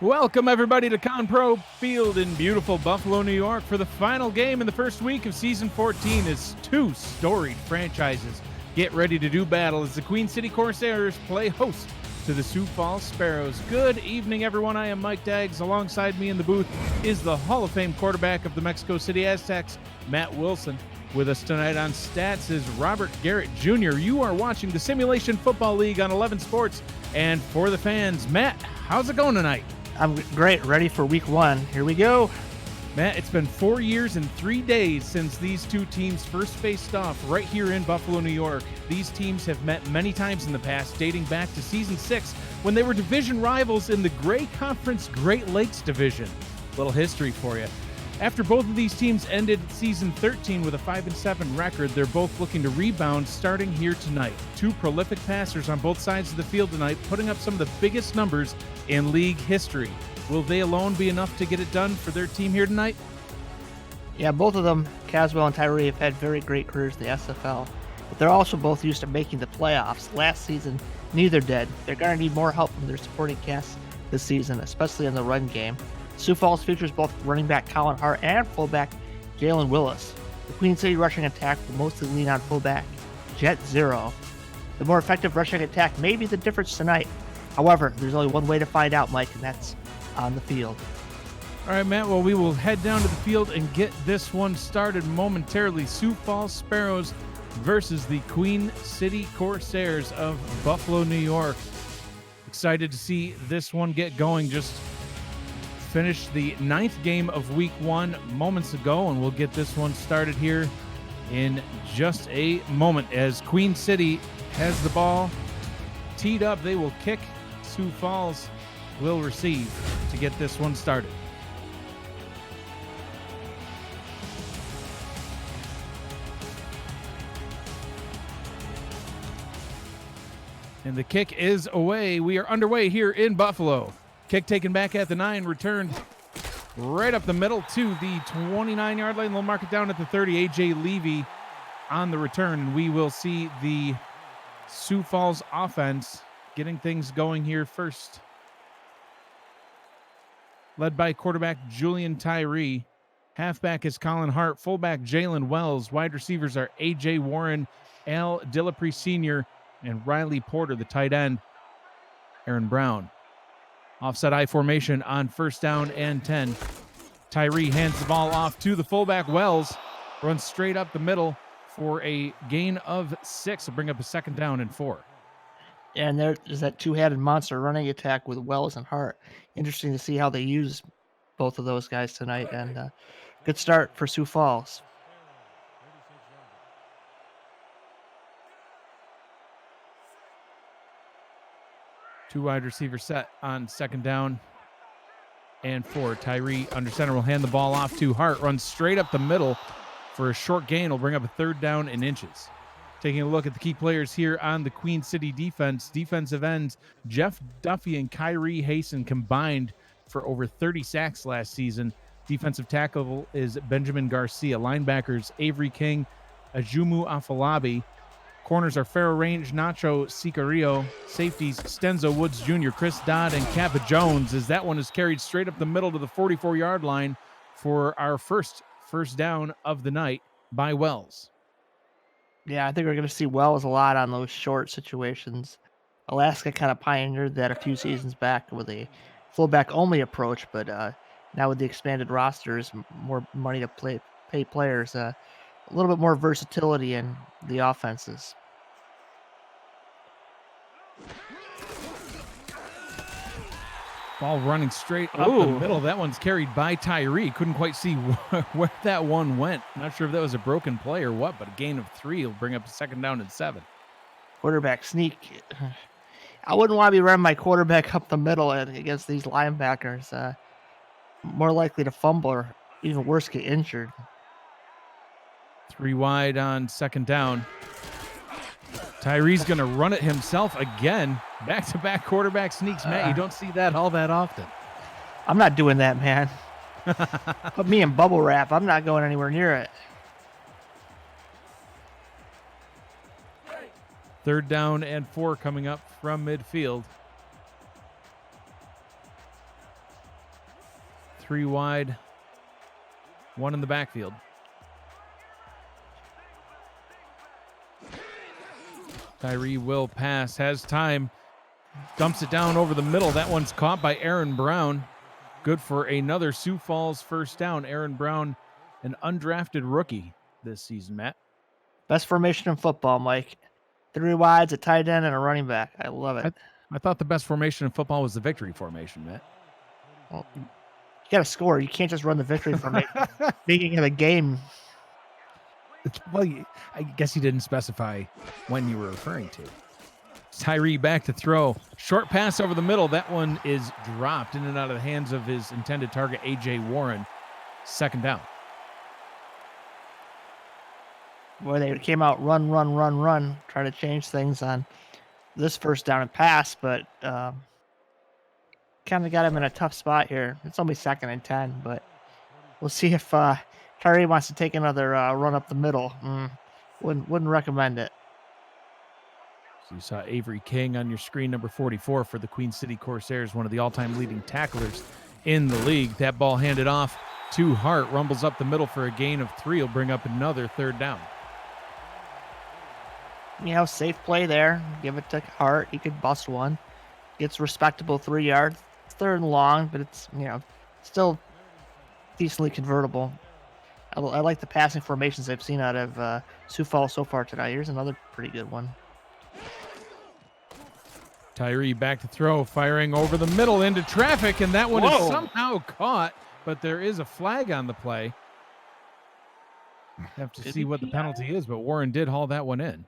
Welcome, everybody, to Conpro Field in beautiful Buffalo, New York, for the final game in the first week of Season 14 as two storied franchises get ready to do battle as the Queen City Corsairs play host to the Sioux Falls Sparrows. Good evening, everyone. I am Mike Daggs. Alongside me in the booth is the Hall of Fame quarterback of the Mexico City Aztecs, Matt Wilson. With us tonight on Stats is Robert Garrett Jr. You are watching the Simulation Football League on 11 Sports. And for the fans, Matt, how's it going tonight? I'm great, ready for week one. Here we go. Matt, it's been 4 years and 3 days since these two teams first faced off right here in Buffalo, New York. These teams have met many times in the past, dating back to Season 6, when they were division rivals in the Gray Conference Great Lakes Division. Little history for you. After both of these teams ended Season 13 with a 5-7 record, they're both looking to rebound starting here tonight. Two prolific passers on both sides of the field tonight, putting up some of the biggest numbers in league history. Will they alone be enough to get it done for their team here tonight? Yeah, both of them, Caswell and Tyree, have had very great careers in the SFL, but they're also both used to making the playoffs. Last season, neither did. They're going to need more help from their supporting cast this season, especially in the run game. Sioux Falls features both running back Colin Hart and fullback Jalen Willis. The Queen City rushing attack will mostly lean on fullback Jet Zero. The more effective rushing attack may be the difference tonight. However, there's only one way to find out, Mike, and that's on the field. All right, Matt, well, we will head down to the field and get this one started momentarily. Sioux Falls Sparrows versus the Queen City Corsairs of Buffalo, New York. Excited to see this one get going. Just finished the 9th game of week 1 moments ago, and we'll get this one started here in just a moment as Queen City has the ball teed up. They will kick. Sioux Falls will receive to get this one started. And the kick is away. We are underway here in Buffalo. Kick taken back at the 9, returned right up the middle to the 29-yard line. They'll mark it down at the 30. A.J. Levy on the return, and we will see the Sioux Falls offense getting things going here first. Led by quarterback Julian Tyree. Halfback is Colin Hart. Fullback Jalen Wells. Wide receivers are A.J. Warren, Al Dillapre Sr., and Riley Porter, the tight end, Aaron Brown. Offset I formation on first down and 10. Tyree hands the ball off to the fullback Wells. Runs straight up the middle for a gain of 6. Will bring up a second down and 4. And there's that two-headed monster running attack with Wells and Hart. Interesting to see how they use both of those guys tonight. And good start for Sioux Falls. Two wide receiver set on second down and 4. Tyree under center will hand the ball off to Hart. Runs straight up the middle for a short gain. Will bring up a third down in inches. Taking a look at the key players here on the Queen City defense. Defensive ends Jeff Duffy and Kyrie Hasten combined for over 30 sacks last season. Defensive tackle is Benjamin Garcia. Linebackers Avery King, Ajumu Afalabi. Corners are Farrow Range, Nacho Sicario. Safeties, Stenzo Woods Jr., Chris Dodd, and Kappa Jones, as that one is carried straight up the middle to the 44-yard line for our first down of the night by Wells. Yeah, I think we're going to see Wells a lot on those short situations. Alaska kind of pioneered that a few seasons back with a fullback-only approach, but now with the expanded rosters, more money to pay players, a little bit more versatility in the offenses. Ball running straight up the middle. That one's carried by Tyree. Couldn't quite see where that one went. Not sure if that was a broken play or what, but a gain of 3 will bring up a second down and 7. Quarterback sneak. I wouldn't want to be running my quarterback up the middle against these linebackers. More likely to fumble or even worse, get injured. 3 wide on second down. Tyree's going to run it himself again. Back-to-back quarterback sneaks. Matt, you don't see that all that often. I'm not doing that, man. Put me in bubble wrap. I'm not going anywhere near it. Third down and 4 coming up from midfield. 3 wide, 1 in the backfield. Tyree will pass, has time, dumps it down over the middle. That one's caught by Aaron Brown. Good for another Sioux Falls first down. Aaron Brown, an undrafted rookie this season, Matt. Best formation in football, Mike. 3 wides, a tight end, and a running back. I love it. I thought the best formation in football was the victory formation, Matt. Well, you got to score. You can't just run the victory formation. Speaking of the game. Well, I guess you didn't specify when you were referring to. Tyree back to throw. Short pass over the middle. That one is dropped in and out of the hands of his intended target, A.J. Warren. 2nd down. Boy, they came out run, trying to change things on this first down and pass, but kind of got him in a tough spot here. It's only 2nd and 10, but we'll see if Tyree wants to take another run up the middle. Wouldn't recommend it. So you saw Avery King on your screen, number 44 for the Queen City Corsairs, one of the all-time leading tacklers in the league. That ball handed off to Hart, rumbles up the middle for a gain of 3. He'll bring up another 3rd down. Safe play there. Give it to Hart. He could bust one. Gets respectable 3 yards. It's 3rd and long, but it's, still decently convertible. I like the passing formations I've seen out of Sioux Falls so far tonight. Here's another pretty good one. Tyree back to throw, firing over the middle into traffic, and that one is somehow caught, but there is a flag on the play. Have to see what the penalty is, but Warren did haul that one in.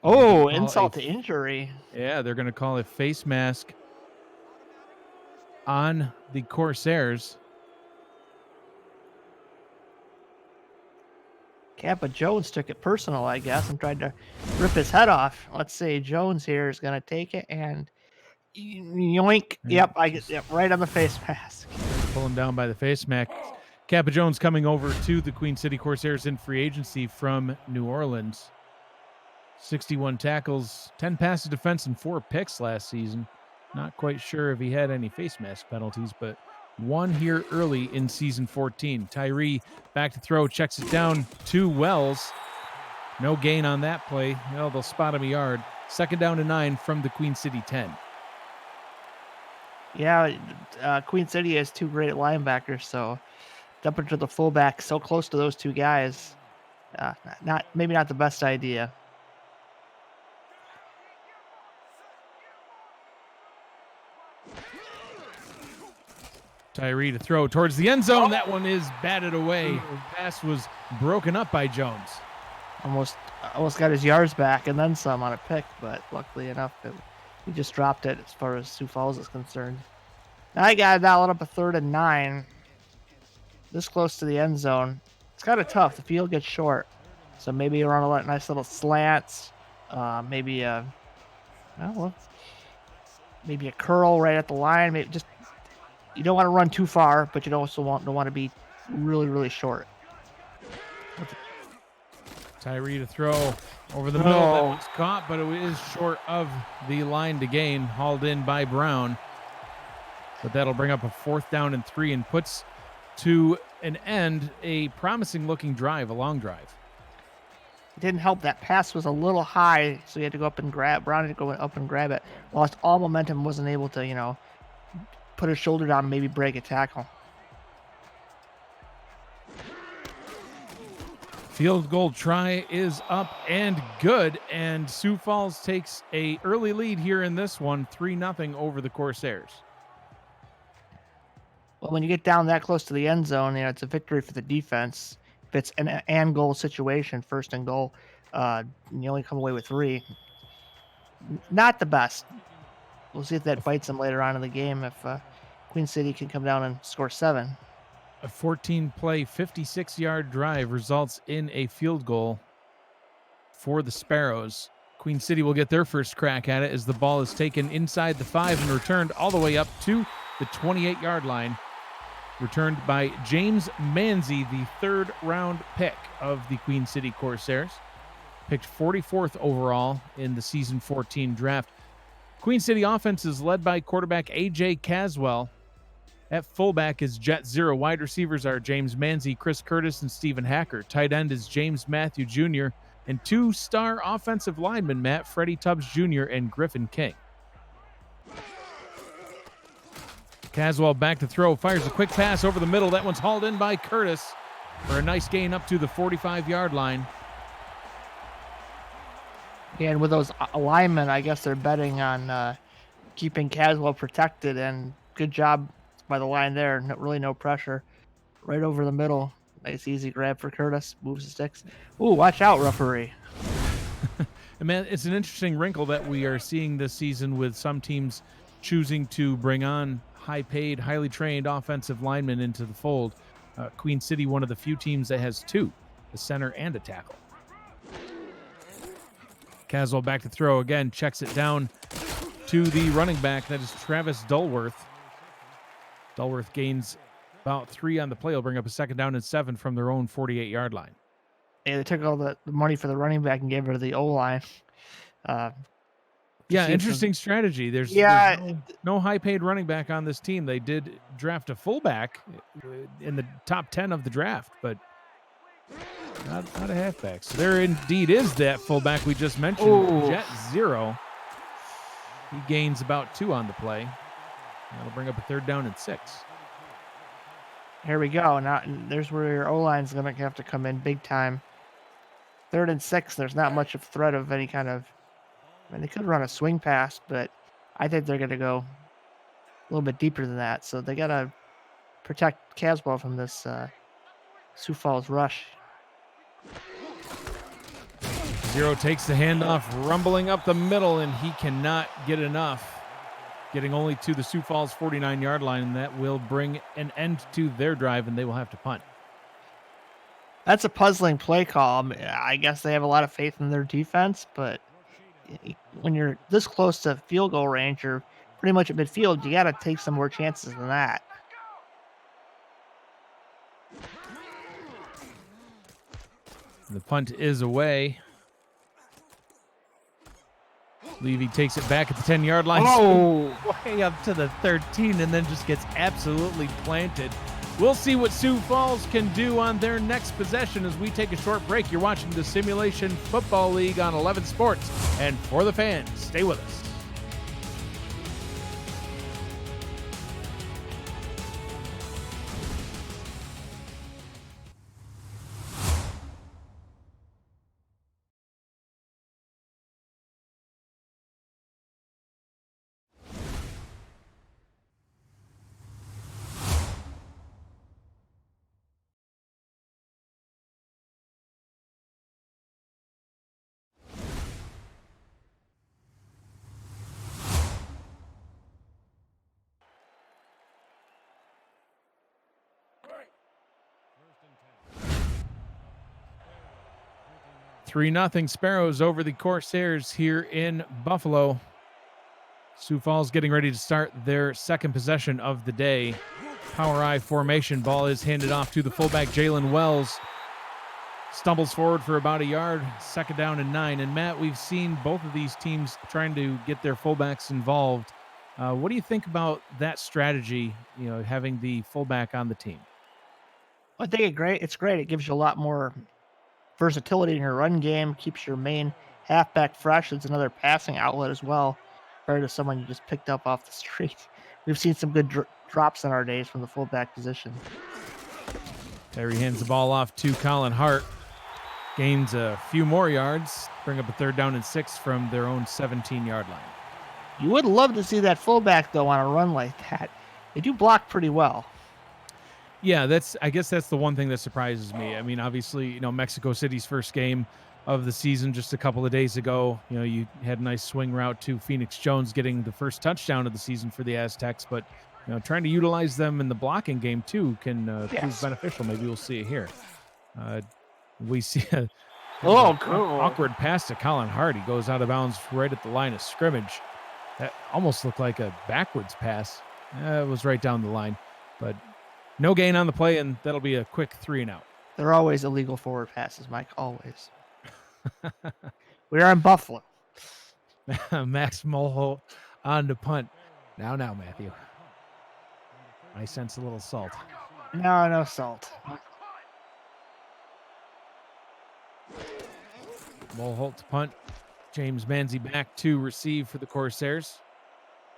Oh, insult to injury. Yeah, they're going to call a face mask on the Corsairs. Kappa Jones took it personal, I guess, and tried to rip his head off. Let's see, Jones here is going to take it and yoink. Yep, right on the face mask. Pull him down by the face mask. Kappa Jones coming over to the Queen City Corsairs in free agency from New Orleans. 61 tackles, 10 passes defense, and 4 picks last season. Not quite sure if he had any face mask penalties, but 1 here early in season 14. Tyree back to throw, checks it down to Wells. No gain on that play. Well, they'll spot him a yard. 2nd down and 9 from the Queen City 10. Yeah, Queen City has 2 great linebackers, so dumping to the fullback so close to those 2 guys, maybe not the best idea. Tyree to throw towards the end zone. That one is batted away. Pass was broken up by Jones. Almost got his yards back and then some on a pick, but luckily enough, he just dropped it as far as Sioux Falls is concerned. Now I got it dialed up a 3rd and 9. This close to the end zone. It's kind of tough. The field gets short. So maybe you run a nice little slants. Maybe a curl right at the line. Maybe just, you don't want to run too far, but you also don't want to be really, really short. Tyree to throw over the middle. That was caught, but it is short of the line to gain. Hauled in by Brown. But that'll bring up a 4th down and 3 and puts to an end a promising-looking drive, a long drive. It didn't help. That pass was a little high, so he had to go up and grab. Brown had to go up and grab it. Lost all momentum, wasn't able to, put his shoulder down and maybe break a tackle. Field goal try is up and good, and Sioux Falls takes a early lead here in this one, 3-0 over the Corsairs. Well, when you get down that close to the end zone, it's a victory for the defense. If it's an and goal situation, 1st and goal, you only come away with 3. Not the best. We'll see if that bites them later on in the game if Queen City can come down and score 7. A 14-play, 56-yard drive results in a field goal for the Sparrows. Queen City will get their first crack at it as the ball is taken inside the 5 and returned all the way up to the 28-yard line. Returned by James Manzi, the 3rd-round pick of the Queen City Corsairs. Picked 44th overall in the season 14 draft. Queen City offense is led by quarterback A.J. Caswell. At fullback is Jet Zero. Wide receivers are James Manzi, Chris Curtis, and Stephen Hacker. Tight end is James Matthew Jr. And two-star offensive linemen, Matt Freddie Tubbs Jr. and Griffin King. Caswell back to throw, fires a quick pass over the middle. That one's hauled in by Curtis for a nice gain up to the 45-yard line. Yeah, and with those linemen, I guess they're betting on keeping Caswell protected, and good job by the line there. Really no pressure. Right over the middle. Nice easy grab for Curtis. Moves the sticks. Ooh, watch out, referee. And man, it's an interesting wrinkle that we are seeing this season with some teams choosing to bring on high-paid, highly trained offensive linemen into the fold. Queen City, one of the few teams that has two, a center and a tackle. Caswell back to throw again, checks it down to the running back. That is Travis Dulworth. Dulworth gains about 3 on the play. Will bring up a 2nd down and 7 from their own 48-yard line. Yeah, they took all the money for the running back and gave it to the O-line. Yeah, interesting strategy. There's no high-paid running back on this team. They did draft a fullback in the top 10 of the draft, but not a halfback. So there indeed is that fullback we just mentioned, Ooh. Jet Zero. He gains about 2 on the play. That'll bring up a 3rd down and 6. Here we go. Now there's where your O-line's going to have to come in big time. 3rd and 6, there's not much of threat of any kind of... I mean, they could run a swing pass, but I think they're going to go a little bit deeper than that. So they got to protect Caswell from this Sioux Falls rush. Zero takes the handoff, rumbling up the middle, and he cannot get enough. Getting only to the Sioux Falls 49-yard line, and that will bring an end to their drive, and they will have to punt. That's a puzzling play call. I guess they have a lot of faith in their defense, but when you're this close to field goal range, or pretty much at midfield, you got to take some more chances than that. The punt is away. Levy takes it back at the 10-yard line. Oh! Way up to the 13 and then just gets absolutely planted. We'll see what Sioux Falls can do on their next possession as we take a short break. You're watching the Simulation Football League on 11 Sports. And for the fans, stay with us. Three 0 Sparrows over the Corsairs here in Buffalo. Sioux Falls getting ready to start their second possession of the day. Power I formation. Ball is handed off to the fullback, Jalen Wells. Stumbles forward for about a yard. 2nd down and 9. And Matt, we've seen both of these teams trying to get their fullbacks involved. What do you think about that strategy, having the fullback on the team? I think it's great. It gives you a lot more versatility in your run game, keeps your main halfback fresh. It's another passing outlet as well, compared to someone you just picked up off the street. We've seen some good drops in our days from the fullback position. Terry hands the ball off to Colin Hart. Gains a few more yards, bring up a 3rd down and 6 from their own 17-yard line. You would love to see that fullback, though, on a run like that. They do block pretty well. Yeah, I guess that's the one thing that surprises me. I mean, obviously, Mexico City's first game of the season just a couple of days ago, you had a nice swing route to Phoenix Jones getting the first touchdown of the season for the Aztecs, but trying to utilize them in the blocking game too can prove beneficial. Maybe we'll see it here. We see an awkward pass to Colin Hart. He goes out of bounds right at the line of scrimmage. That almost looked like a backwards pass. It was right down the line, but no gain on the play, and that'll be a quick 3 and out. They're always illegal forward passes, Mike, always. We are in Buffalo. Max Mulholland on the punt. Now, Matthew. I sense a little salt. No salt. Mulholt to punt. James Manzi back to receive for the Corsairs.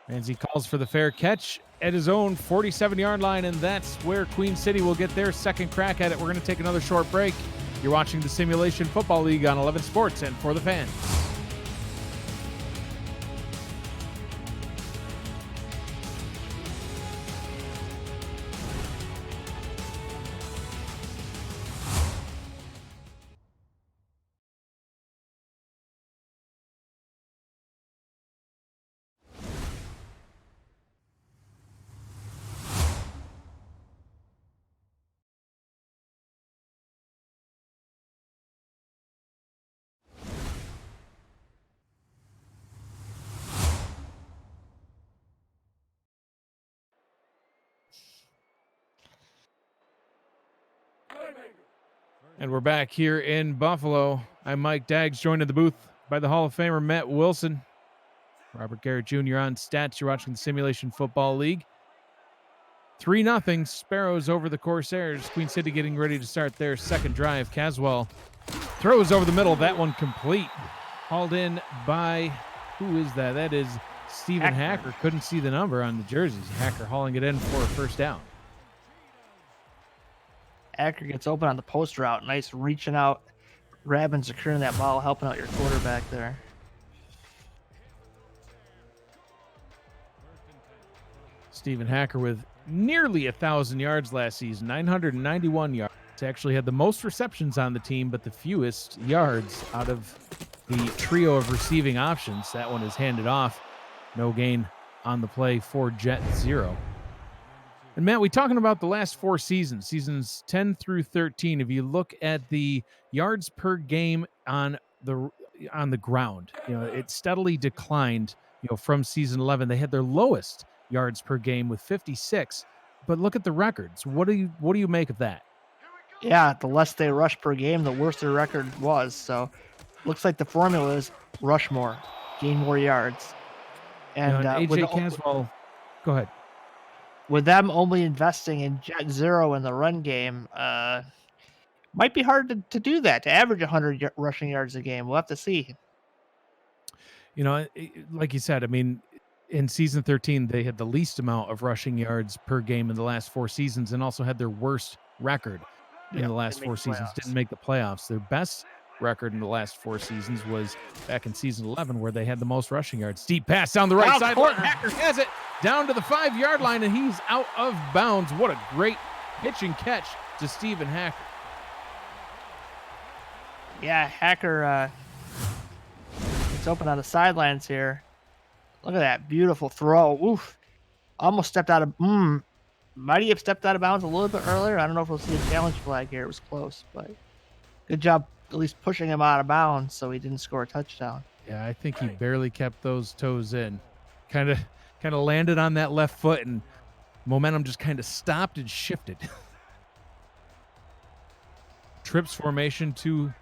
Manzi calls for the fair catch at his own 47-yard line, and that's where Queen City will get their second crack at it. We're going to take another short break. You're watching the Simulation Football League on 11 Sports and For the Fans. And we're back here in Buffalo. I'm Mike Daggs, joined in the booth by the Hall of Famer Matt Wilson. Robert Garrett Jr. on stats. You're watching the Simulation Football League. 3-0 Sparrows over the Corsairs. Queen City getting ready to start their second drive. Caswell throws over the middle. That one complete. Hauled in by, who is that? That is Stephen Hacker. Couldn't see the number on the jerseys. Hacker hauling it in for a first down. Hacker gets open on the post route. Nice reaching out, grabbing, securing that ball, helping out your quarterback there. Stephen Hacker with nearly 1,000 yards last season, 991 yards. Actually had the most receptions on the team, but the fewest yards out of the trio of receiving options. That one is handed off. No gain on the play for Jet 0. And Matt, we talking about the last 4 seasons, seasons 10 through 13. If you look at the yards per game on the ground, it steadily declined. From season 11, they had their lowest yards per game with 56. But look at the records. What do you make of that? Yeah, the less they rush per game, the worse their record was. So, looks like the formula is rush more, gain more yards. And AJ Caswell, go ahead. With them only investing in Jet 0 in the run game, might be hard to do that, to average 100 rushing yards a game. We'll have to see. Like you said, I mean, in season 13, they had the least amount of rushing yards per game in the last 4 seasons and also had their worst record in the last 4 seasons. Didn't make the playoffs. Their best record in the last 4 seasons was back in season 11, where they had the most rushing yards. Deep pass down the right side. Hacker has it down to the 5-yard line, and he's out of bounds. What a great pitch and catch to Stephen Hacker. Yeah, Hacker it's open on the sidelines here. Look at that beautiful throw. Oof. Almost stepped out of might he have stepped out of bounds a little bit earlier? I don't know if we'll see a challenge flag here. It was close, but good job at least pushing him out of bounds so he didn't score a touchdown. Yeah, I think he barely kept those toes in. Kind of landed on that left foot, and momentum just kind of stopped and shifted. Trips formation to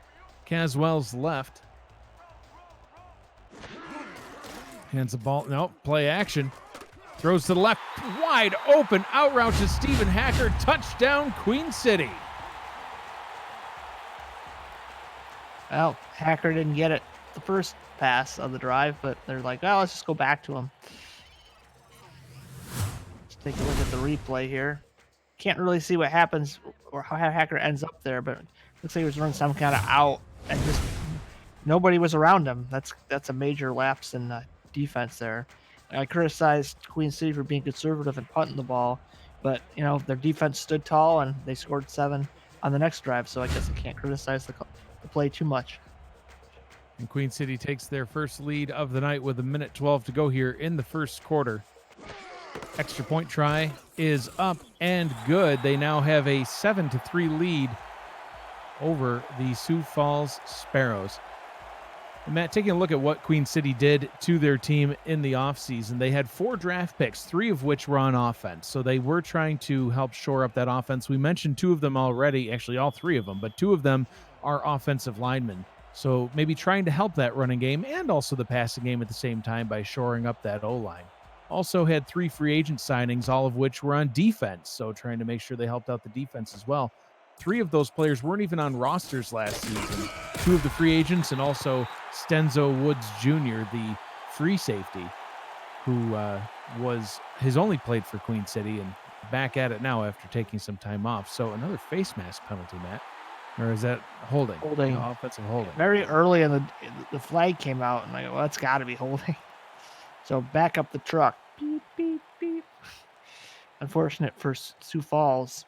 Caswell's left. Hands the ball. Nope, play action. Throws to the left. Wide open. Out route to Stephen Hacker. Touchdown, Queen City. Well, Hacker didn't get it the first pass of the drive, but they're like, oh, let's just go back to him. Let's take a look at the replay here. Can't really see what happens or how Hacker ends up there, but looks like he was running some kind of out and just nobody was around him. That's a major lapse in defense there. I criticized Queen City for being conservative and punting the ball, but their defense stood tall and they scored 7 on the next drive, so I guess I can't criticize the play too much. And Queen City takes their first lead of the night with 1:12 to go here in the first quarter. Extra point try is up and good. They now have a 7-3 lead over the Sioux Falls Sparrows. And Matt, taking a look at what Queen City did to their team in the offseason, they had 4 draft picks, 3 of which were on offense. So they were trying to help shore up that offense. We mentioned 2 of them already, actually all 3 of them, but 2 of them are offensive linemen. So maybe trying to help that running game and also the passing game at the same time by shoring up that O-line. Also had 3 free agent signings, all of which were on defense. So trying to make sure they helped out the defense as well. 3 of those players weren't even on rosters last season. 2 of the free agents and also Stenzo Woods Jr., the free safety, who was his only played for Queen City and back at it now after taking some time off. So another face mask penalty, Matt. Or is that holding? Holding. No, offensive holding. Very early in the flag came out, and I go, well, that's got to be holding. So back up the truck. Beep, beep, beep. Unfortunate for Sioux Falls.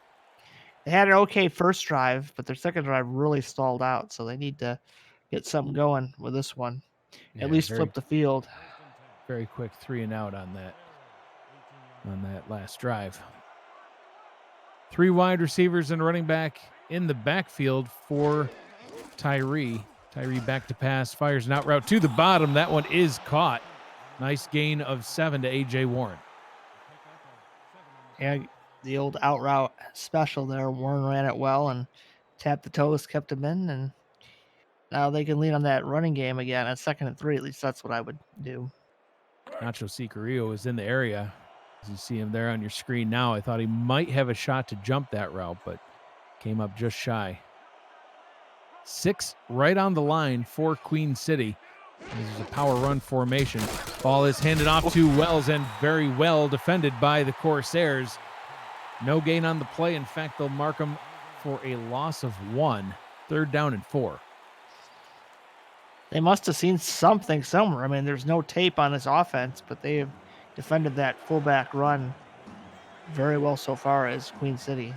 They had an okay first drive, but their second drive really stalled out, so they need to get something going with this one. At least flip the field. Very quick 3 and out on that last drive. 3 wide receivers and running back in the backfield for Tyree. Tyree back to pass, fires an out route to the bottom. That one is caught. Nice gain of 7 to A.J. Warren. Yeah, the old out route special there. Warren ran it well and tapped the toes, kept him in, and now they can lean on that running game again at 2nd and 3. At least that's what I would do. Nacho Sicario is in the area. As you see him there on your screen now, I thought he might have a shot to jump that route, but came up just shy. 6 right on the line for Queen City. This is a power run formation. Ball is handed off to Wells and very well defended by the Corsairs. No gain on the play. In fact, they'll mark him for a loss of 1. 3rd down and 4. They must have seen something somewhere. I mean, there's no tape on this offense, but they have defended that fullback run very well so far as Queen City.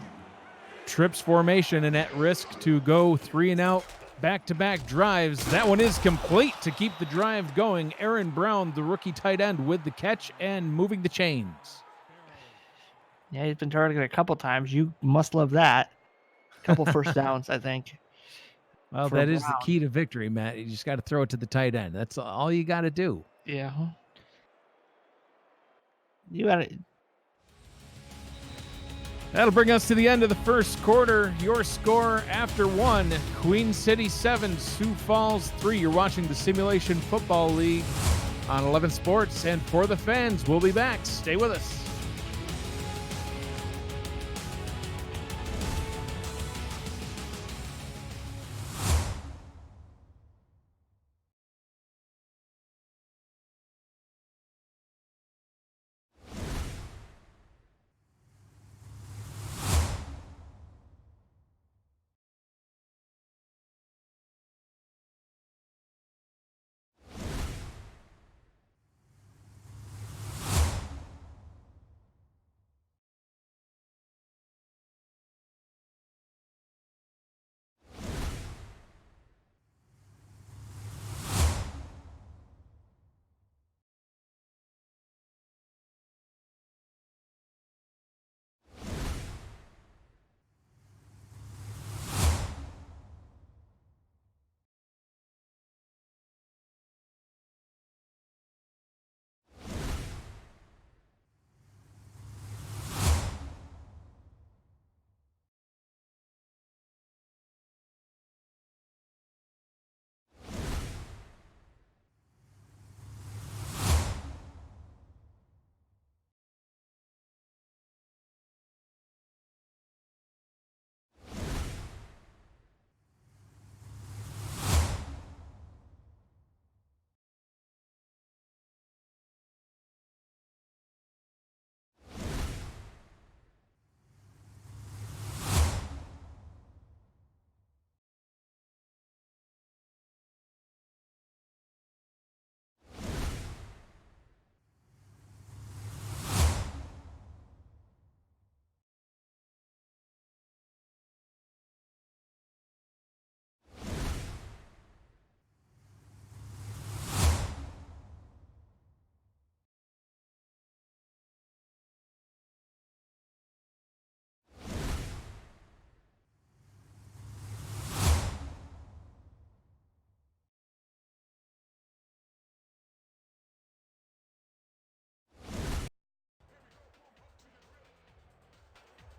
Trips formation and at risk to go 3 and out back-to-back drives. That one is complete to keep the drive going. Aaron Brown, the rookie tight end, with the catch and moving the chains. Yeah, he's been targeted a couple times. You must love that. A couple first downs, I think. Well, that is the key to victory, Matt. You just got to throw it to the tight end. That's all you got to do. Yeah. You got to. That'll bring us to the end of the first quarter. Your score after 1, Queen City 7, Sioux Falls 3. You're watching the Simulation Football League on 11 Sports. And for the fans, we'll be back. Stay with us.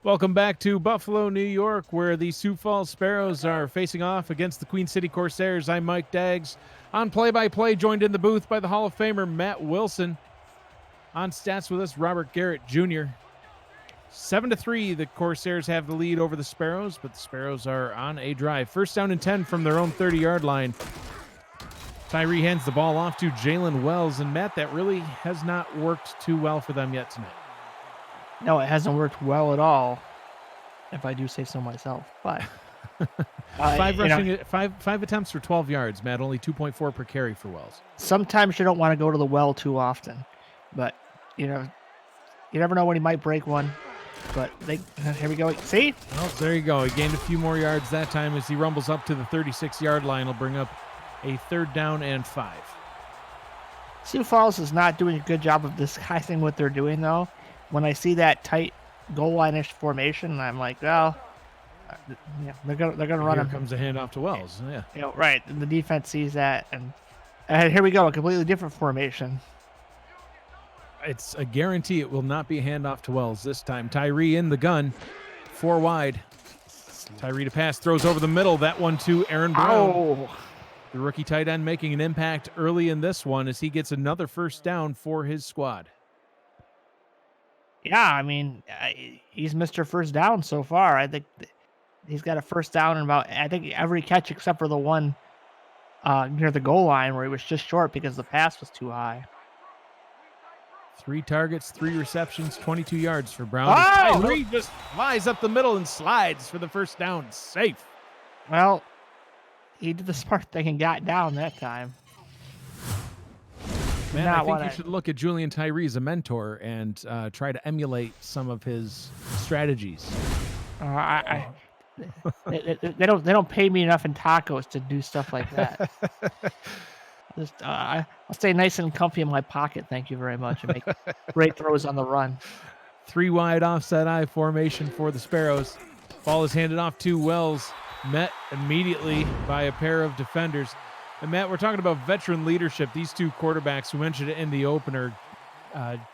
Welcome back to Buffalo, New York, where the Sioux Falls Sparrows are facing off against the Queen City Corsairs. I'm Mike Daggs. On play-by-play, joined in the booth by the Hall of Famer Matt Wilson. On stats with us, Robert Garrett Jr. 7-3, the Corsairs have the lead over the Sparrows, but the Sparrows are on a drive. First down and 10 from their own 30-yard line. Tyree hands the ball off to Jalen Wells, and Matt, that really has not worked too well for them yet tonight. No, it hasn't worked well at all, if I do say so myself. But five attempts for 12 yards, Matt. Only 2.4 per carry for Wells. Sometimes you don't want to go to the well too often, but you never know when he might break one. But here we go. See? Well, there you go. He gained a few more yards that time as he rumbles up to the 36-yard line. He'll bring up a 3rd down and 5. Sioux Falls is not doing a good job of disguising what they're doing, though. When I see that tight goal line-ish formation, I'm like, well, they're gonna run Here him. comes a handoff to Wells. Yeah. Right. And the defense sees that, and here we go, a completely different formation. It's a guarantee it will not be a handoff to Wells this time. Tyree in the gun, 4 wide. Tyree to pass, throws over the middle. That one to Aaron Brown. Oh. The rookie tight end making an impact early in this one as he gets another first down for his squad. Yeah, I mean, he's Mr. First Down so far. I think he's got a first down in about, I think, every catch except for the one near the goal line where he was just short because the pass was too high. 3 targets, 3 receptions, 22 yards for Brown. Oh! Tyree just flies up the middle and slides for the first down. Safe. Well, he did the smart thing and got down that time. Man, I think you should look at Julian Tyree as a mentor and try to emulate some of his strategies. They don't pay me enough in tacos to do stuff like that. I'll stay nice and comfy in my pocket, thank you very much, and make great throws on the run. 3 wide offset I formation for the Sparrows. Ball is handed off to Wells, met immediately by a pair of defenders. And Matt, we're talking about veteran leadership. These 2 quarterbacks, we mentioned it in the opener,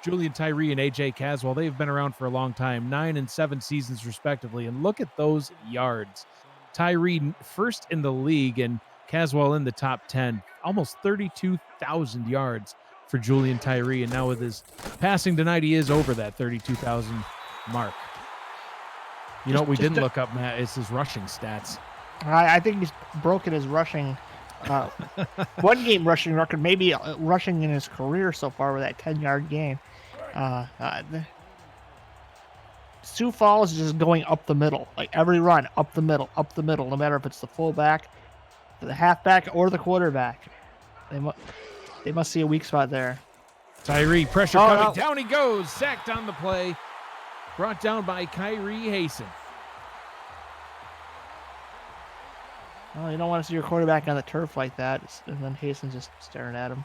Julian Tyree and AJ Caswell, they've been around for a long time, 9 and 7 seasons respectively. And look at those yards. Tyree first in the league and Caswell in the top 10, almost 32,000 yards for Julian Tyree. And now with his passing tonight, he is over that 32,000 mark. You know what we didn't look up, Matt, is his rushing stats. I think he's broken his rushing, one game rushing record, maybe rushing in his career so far with that 10-yard game. Sioux Falls is just going up the middle, like every run, up the middle, no matter if it's the fullback, the halfback, or the quarterback. They must see a weak spot there. Tyree, pressure coming. Down he goes. Sacked on the play. Brought down by Kyrie Hasten. Well, you don't want to see your quarterback on the turf like that, and then Hasten just staring at him.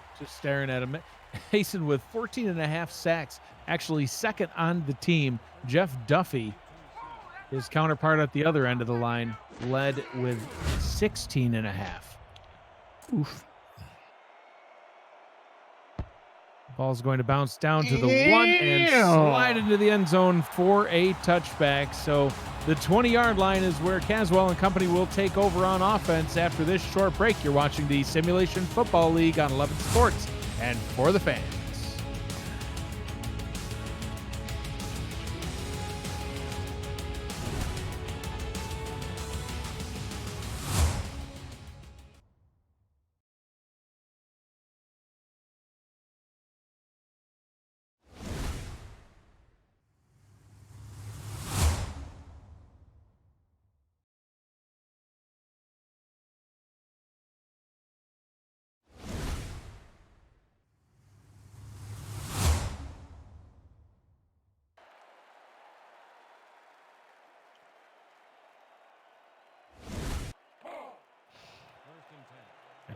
Hasten with 14.5 sacks, actually second on the team. Jeff Duffy, his counterpart at the other end of the line, led with 16.5. Oof. Ball's going to bounce down to the 1 and slide into the end zone for a touchback. So the 20-yard line is where Caswell and company will take over on offense after this short break. You're watching the Simulation Football League on 11 Sports and for the fans.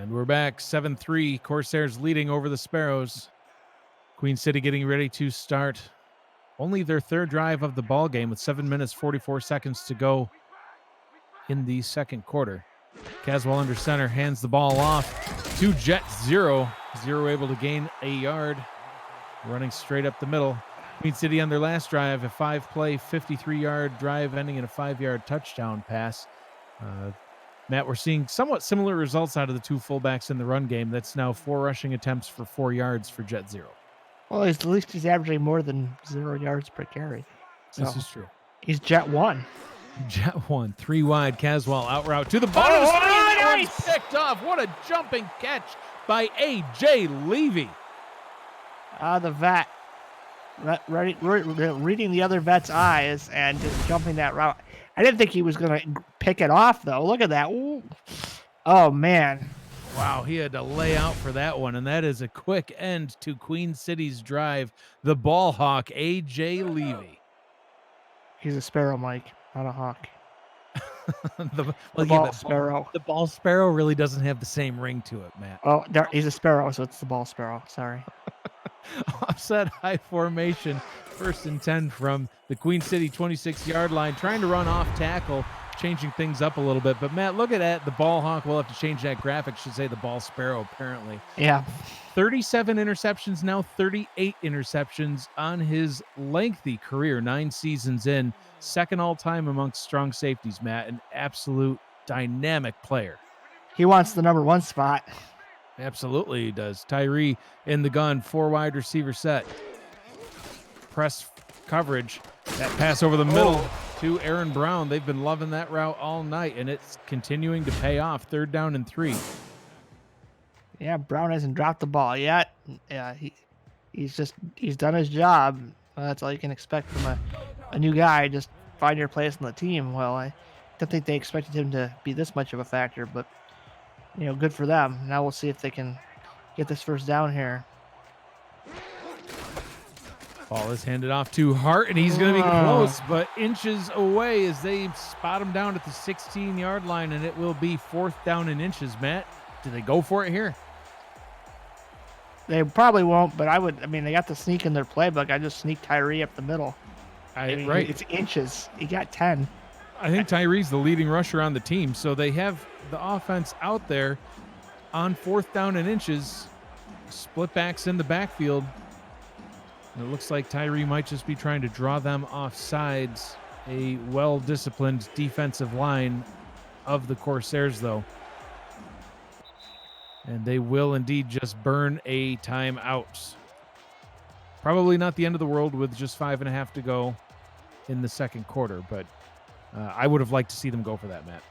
And we're back, 7-3, Corsairs leading over the Sparrows. Queen City getting ready to start only their 3rd drive of the ball game with 7 minutes, 44 seconds to go in the second quarter. Caswell under center hands the ball off to Jet 0. 0 able to gain a yard, running straight up the middle. Queen City on their last drive, a 5-play, 53-yard drive ending in a 5-yard touchdown pass. Matt, we're seeing somewhat similar results out of the two fullbacks in the run game. That's now 4 rushing attempts for 4 yards for Jet Zero. Well, at least he's averaging more than 0 yards per carry. So This is true. he's Jet 1. Jet 1, 3 wide. Caswell out route to the bottom of the screen. That one's picked off. What a jumping catch by A.J. Levy. The vet. Reading the other vet's eyes and just jumping that route. I didn't think he was going to pick it off, though. Look at that. Ooh. Oh, man. Wow, he had to lay out for that one, and that is a quick end to Queen City's drive. The ball hawk, A.J. Levy. He's a sparrow, Mike, not a hawk. the ball sparrow. The ball sparrow really doesn't have the same ring to it, Matt. Oh, he's a sparrow, so it's the ball sparrow. Sorry. Offset high formation, 1st and 10 from the Queen City 26-yard line, trying to run off tackle, changing things up a little bit. But, Matt, look at that. The ball hawk, we'll have to change that graphic, should say the ball sparrow, apparently. Yeah. 37 interceptions, now 38 interceptions on his lengthy career, 9 seasons in. Second all-time amongst strong safeties, Matt. An absolute dynamic player. He wants the number 1 spot. Absolutely he does. Tyree in the gun, 4 wide receiver set. Press coverage. That pass over the middle to Aaron Brown. They've been loving that route all night, and it's continuing to pay off. 3rd down and 3. Yeah, Brown hasn't dropped the ball yet. Yeah, he's done his job. That's all you can expect from a new guy. Just find your place in the team. Well, I don't think they expected him to be this much of a factor, but good for them. Now we'll see if they can get this first down here. Ball is handed off to Hart, and he's going to be close, but inches away as they spot him down at the 16-yard line, and it will be 4th down and inches. Matt, do they go for it here? They probably won't, but they got the sneak in their playbook. I just sneak Tyree up the middle. Right. It's inches. He got 10. I think Tyree's the leading rusher on the team, so they have the offense out there on 4th down and inches. Split backs in the backfield. And it looks like Tyree might just be trying to draw them off sides. A well-disciplined defensive line of the Corsairs, though. And they will indeed just burn a timeout. Probably not the end of the world with just 5.5 to go in the second quarter, but I would have liked to see them go for that, Matt.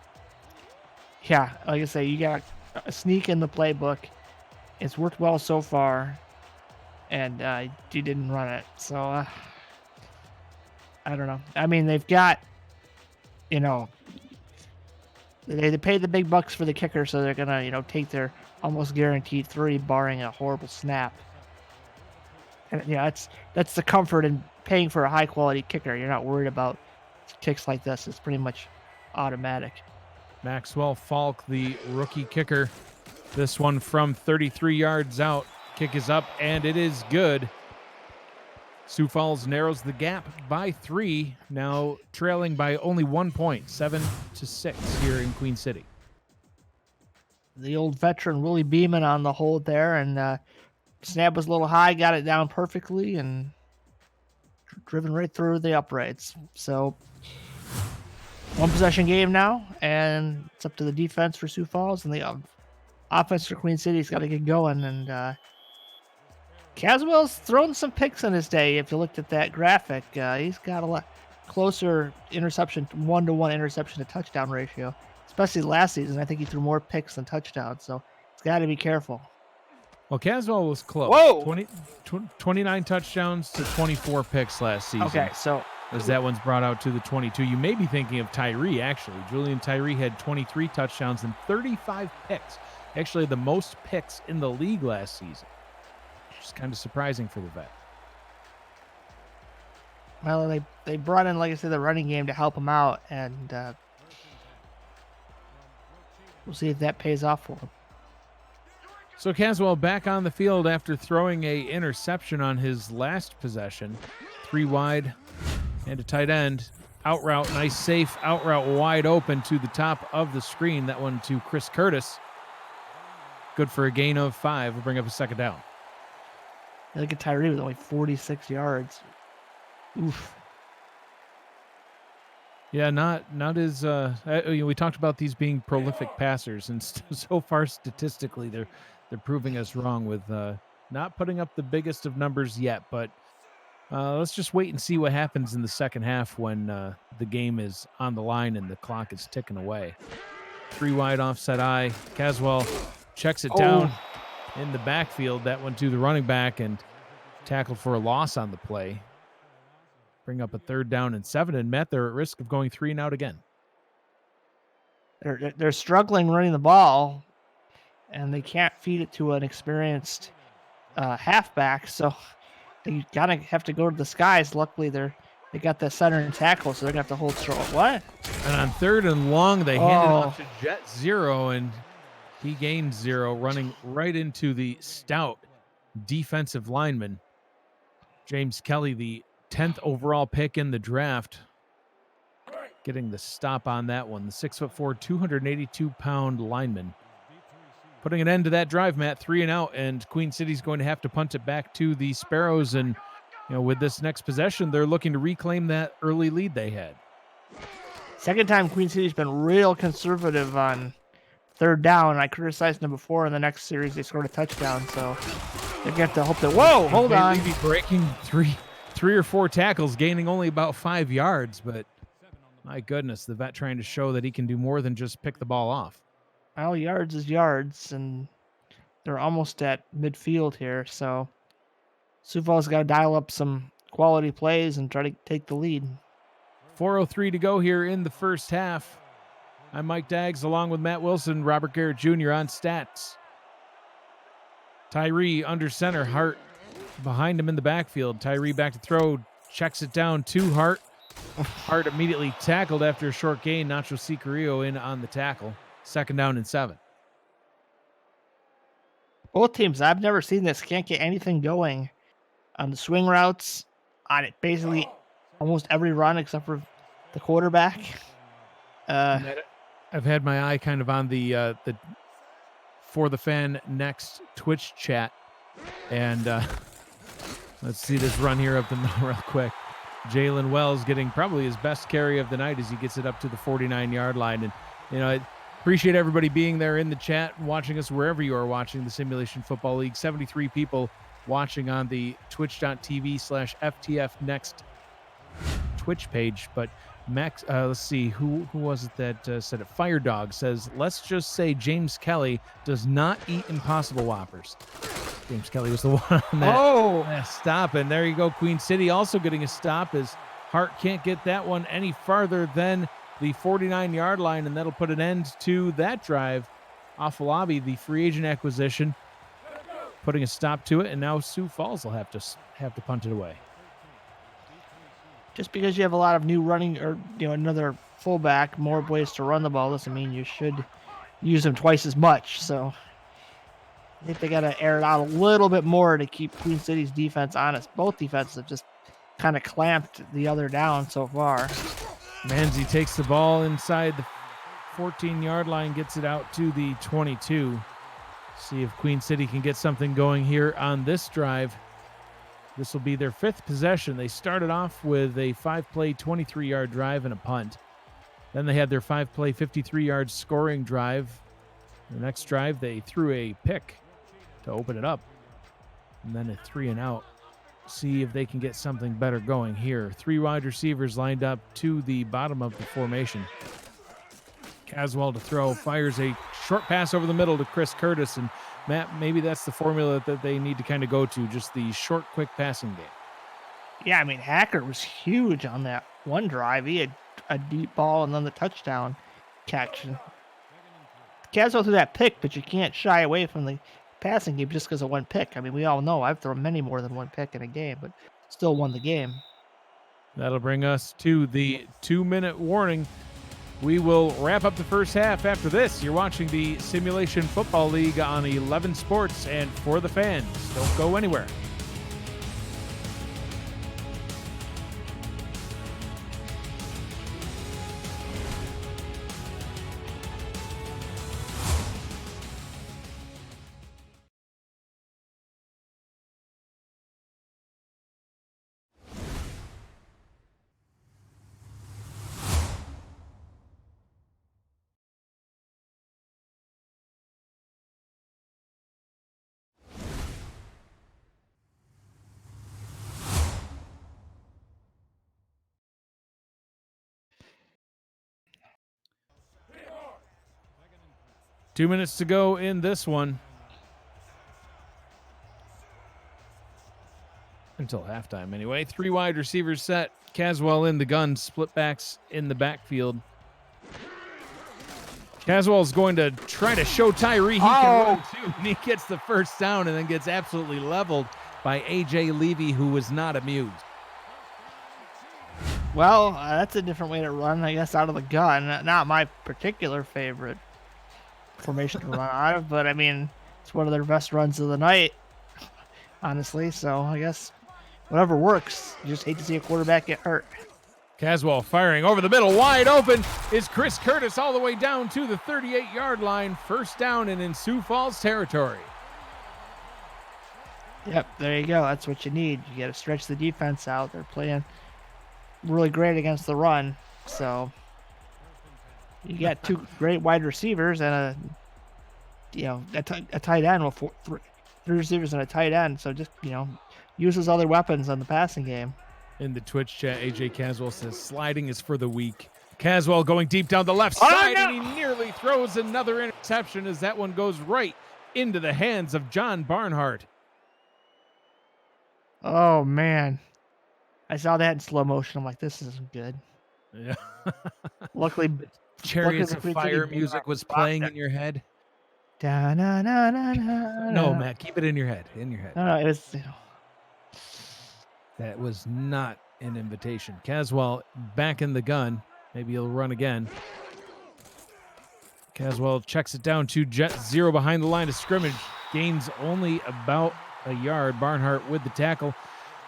Yeah, like I say, you got a sneak in the playbook. It's worked well so far, and you didn't run it. So, I don't know. I mean, they've got, they paid the big bucks for the kicker, so they're going to, take their almost guaranteed 3, barring a horrible snap. And, that's the comfort in paying for a high-quality kicker. You're not worried about kicks like this. It's pretty much automatic. Maxwell Falk, the rookie kicker. This one from 33 yards out. Kick is up, and it is good. Sioux Falls narrows the gap by 3, now trailing by only 1 point, 7-6 here in Queen City. The old veteran Willie Beeman on the hold there, and snap was a little high, got it down perfectly, and driven right through the uprights. So, 1 possession game now, and it's up to the defense for Sioux Falls, and the offense for Queen City's got to get going. And Caswell's thrown some picks in his day. If you looked at that graphic, he's got a lot closer interception, 1-to-1 interception to touchdown ratio. Especially last season, I think he threw more picks than touchdowns, so he's got to be careful. Well, Caswell was close. Whoa! 29 touchdowns to 24 picks last season. Okay, so as that one's brought out to the 22. You may be thinking of Tyree, actually. Julian Tyree had 23 touchdowns and 35 picks. Actually, the most picks in the league last season. Which is kind of surprising for the vet. Well, they brought in, like I said, the running game to help him out, and we'll see if that pays off for him. So Caswell back on the field after throwing a interception on his last possession. 3 wide and a tight end. Out route, nice safe out route wide open to the top of the screen. That one to Chris Curtis. Good for a gain of 5. We'll bring up a second down. Look at Tyree with only 46 yards. Oof. Yeah, not as we talked about these being prolific passers, and so far statistically they're proving us wrong with not putting up the biggest of numbers yet. But let's just wait and see what happens in the second half when the game is on the line and the clock is ticking away. 3 wide offset I. Caswell checks it down in the backfield. That one to the running back and tackled for a loss on the play. Bring up a 3rd down and 7, and Matt, they're at risk of going 3 and out again. They're struggling running the ball, and they can't feed it to an experienced halfback, so they gotta have to go to the skies. Luckily, they got the center and tackle, so they're gonna have to hold strong. What? And on 3rd and long, they hand it off to Jet 0, and he gained 0, running right into the stout defensive lineman. James Kelly, the 10th overall pick in the draft, getting the stop on that one. The 6'4", 282-pound lineman. Putting an end to that drive, Matt, 3 and out, and Queen City's going to have to punt it back to the Sparrows. And with this next possession, they're looking to reclaim that early lead they had. Second time Queen City's been real conservative on 3rd down. I criticized them before. In the next series, they scored a touchdown, so they're going to have to hope that. Whoa, hold on. Levy breaking three or 4 tackles, gaining only about 5 yards, but my goodness, the vet trying to show that he can do more than just pick the ball off. Well, yards is yards, and they're almost at midfield here, so Sioux Falls got to dial up some quality plays and try to take the lead. 4:03 to go here in the first half. I'm Mike Daggs along with Matt Wilson, Robert Garrett Jr. on stats. Tyree under center, Hart behind him in the backfield. Tyree back to throw, checks it down to Hart. Hart immediately tackled after a short gain. Nacho Sicario in on the tackle. 2nd down and 7. Both teams, I've never seen this, can't get anything going on the swing routes, on it basically almost every run except for the quarterback. I've had my eye kind of on the For the Fan Next Twitch chat, and let's see this run here up the middle real quick. Jalen Wells getting probably his best carry of the night as he gets it up to the 49-yard line. And I appreciate everybody being there in the chat and watching us wherever you are watching the Simulation Football League. 73 people watching on the twitch.tv/FTF Next Twitch page. But Max, let's see, who was it that said it? Fire Dog says, let's just say James Kelly does not eat Impossible Whoppers. James Kelly was the one on that stop. And there you go. Queen City also getting a stop as Hart can't get that one any farther than the 49-yard line, and that'll put an end to that drive. Afalabi, the free agent acquisition, putting a stop to it, and now Sioux Falls will have to punt it away. Just because you have a lot of new running or another fullback, more ways to run the ball doesn't mean you should use them twice as much. So I think they got to air it out a little bit more to keep Queen City's defense honest. Both defenses have just kind of clamped the other down so far. Manzi takes the ball inside the 14-yard line, gets it out to the 22. See if Queen City can get something going here on this drive. This will be their 5th possession. They started off with a 5-play, 23-yard drive and a punt. Then they had their 5-play, 53-yard scoring drive. The next drive, they threw a pick to open it up. And then a 3 and out. See if they can get something better going here. 3 wide receivers lined up to the bottom of the formation. Caswell to throw, fires a short pass over the middle to Chris Curtis. And Matt, maybe that's the formula that they need to kind of go to, just the short, quick passing game. Yeah, I mean, Hacker was huge on that one drive. He had a deep ball and then the touchdown catch. Caswell threw that pick, but you can't shy away from the passing game just because of one pick. I mean, we all know I've thrown many more than one pick in a game, but still won the game. That'll bring us to the 2-minute warning. We will wrap up the first half after this. You're watching the Simulation Football League on 11 Sports and For the Fans. Don't go anywhere. 2 minutes to go in this one. Until halftime, anyway. 3 wide receivers set. Caswell in the gun. Split backs in the backfield. Caswell's going to try to show Tyree he can run too. And he gets the first down and then gets absolutely leveled by A.J. Levy, who was not amused. Well, that's a different way to run, I guess, out of the gun. Not my particular favorite formation to run out of, but I mean, it's one of their best runs of the night, honestly. So I guess whatever works. You just hate to see a quarterback get hurt. Caswell firing over the middle, wide open is Chris Curtis all the way down to the 38-yard line. First down and in Sioux Falls territory. Yep, there you go. That's what you need. You got to stretch the defense out. They're playing really great against the run. So you got 2 great wide receivers and a tight end with 3 receivers and a tight end. So just, use those other weapons on the passing game. In the Twitch chat, AJ Caswell says sliding is for the weak. Caswell going deep down the left side, and he nearly throws another interception as that one goes right into the hands of John Barnhart. Oh, man. I saw that in slow motion. I'm like, this isn't good. Yeah. Luckily, Chariots of Fire music was playing in your head. No, Matt, keep it in your head. In your head. No, it was. That was not an invitation. Caswell back in the gun. Maybe he'll run again. Caswell checks it down to Jet 0 behind the line of scrimmage. Gains only about a yard. Barnhart with the tackle.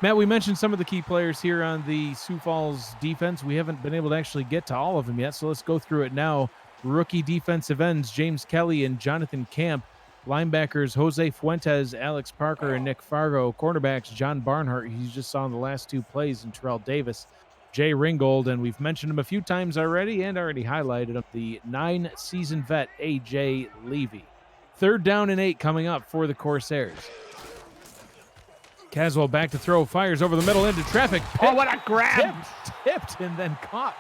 Matt, we mentioned some of the key players here on the Sioux Falls defense. We haven't been able to actually get to all of them yet, so let's go through it now. Rookie defensive ends James Kelly and Jonathan Camp. Linebackers Jose Fuentes, Alex Parker, and Nick Fargo. Cornerbacks John Barnhart, he's just saw in the last 2 plays, and Terrell Davis. Jay Ringgold, and we've mentioned him a few times already and already highlighted him, the 9-season vet A.J. Levy. 3rd down and 8 coming up for the Corsairs. Caswell back to throw, fires over the middle into traffic. What a grab! Tipped and then caught.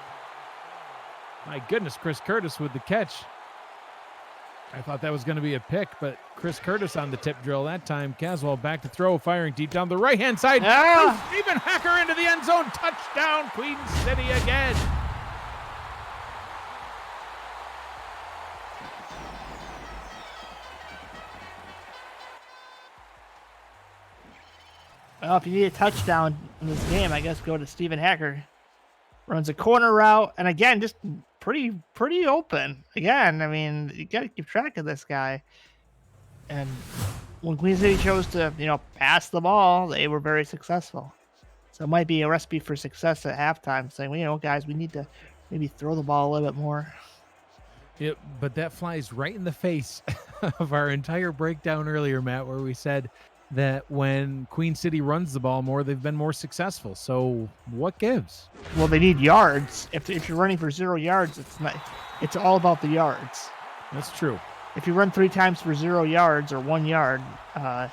My goodness, Chris Curtis with the catch. I thought that was going to be a pick, but Chris Curtis on the tip drill that time. Caswell back to throw, firing deep down the right-hand side. Stephen Hacker into the end zone. Touchdown, Queen City again. Well, if you need a touchdown in this game, I guess go to Stephen Hacker. Runs a corner route, and again, just pretty open. Again, I mean, you got to keep track of this guy. And when Queen City chose to, pass the ball, they were very successful. So it might be a recipe for success at halftime, saying, well, guys, we need to maybe throw the ball a little bit more. Yeah, but that flies right in the face of our entire breakdown earlier, Matt, where we said that when Queen City runs the ball more, they've been more successful. So what gives? Well, they need yards. If you're running for 0 yards, it's all about the yards. That's true. If you run 3 times for 0 yards or 1 yard, you're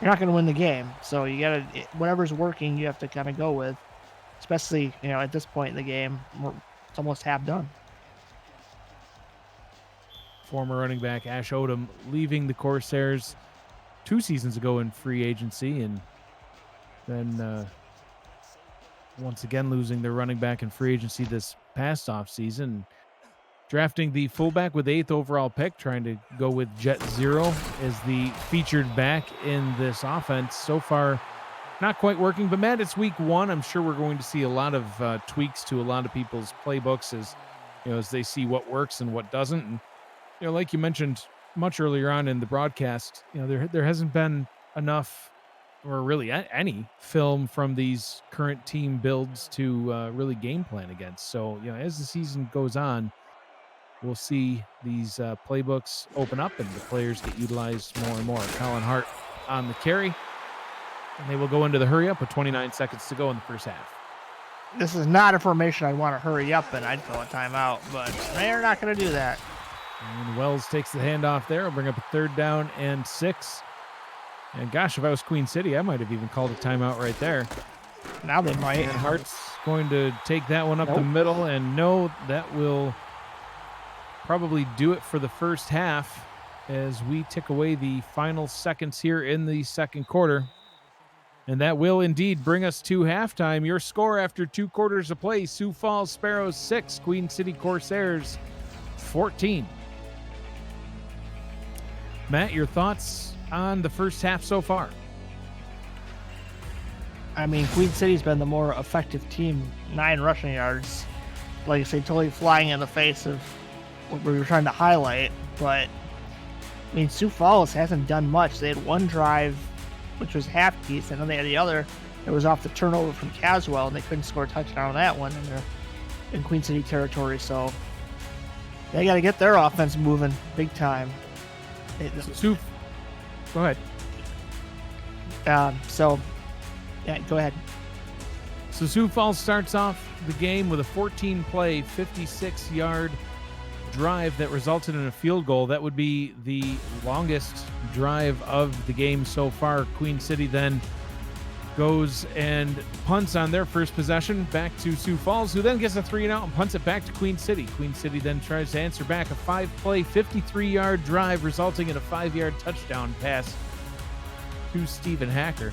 not going to win the game. So you got to, whatever's working, you have to kind of go with, especially, at this point in the game, it's almost half done. Former running back Ash Odom leaving the Corsairs 2 seasons ago in free agency, and then once again losing their running back in free agency this past offseason. Drafting the fullback with 8th overall pick, trying to go with Jet 0 as the featured back in this offense. So far, not quite working, but Matt, it's week 1. I'm sure we're going to see a lot of tweaks to a lot of people's playbooks as they see what works and what doesn't. And, like you mentioned much earlier on in the broadcast, there hasn't been enough or really any film from these current team builds to really game plan against. So, as the season goes on, we'll see these playbooks open up and the players get utilized more and more. Colin Hart on the carry, and they will go into the hurry up with 29 seconds to go in the first half. This is not a formation I'd want to hurry up and I'd call a timeout, but they're not going to do that. And Wells takes the handoff there. I'll bring up a 3rd down and 6. And gosh, if I was Queen City, I might have even called a timeout right there. Now they might. And Hart's going to take that one up the middle, and no, that will probably do it for the first half. as we tick away the final seconds here in the second quarter. And that will indeed bring us to halftime. Your score after 2 quarters of play: Sioux Falls Sparrows 6, Queen City Corsairs 14. Matt, your thoughts on the first half so far? I mean, Queen City's been the more effective team, 9 rushing yards. Like I say, totally flying in the face of what we were trying to highlight. But, I mean, Sioux Falls hasn't done much. They had one drive, which was half decent, and then they had the other that was off the turnover from Caswell, and they couldn't score a touchdown on that one, and they're in Queen City territory. So they got to get their offense moving big time. Sioux, go ahead. Yeah, go ahead. So Sioux Falls starts off the game with a 14-play, 56-yard drive that resulted in a field goal. That would be the longest drive of the game so far. Queen City then goes and punts on their first possession back to Sioux Falls, who then gets a 3-and-out and punts it back to Queen City. Queen City then tries to answer back a 5-play, 53-yard drive, resulting in a 5-yard touchdown pass to Stephen Hacker.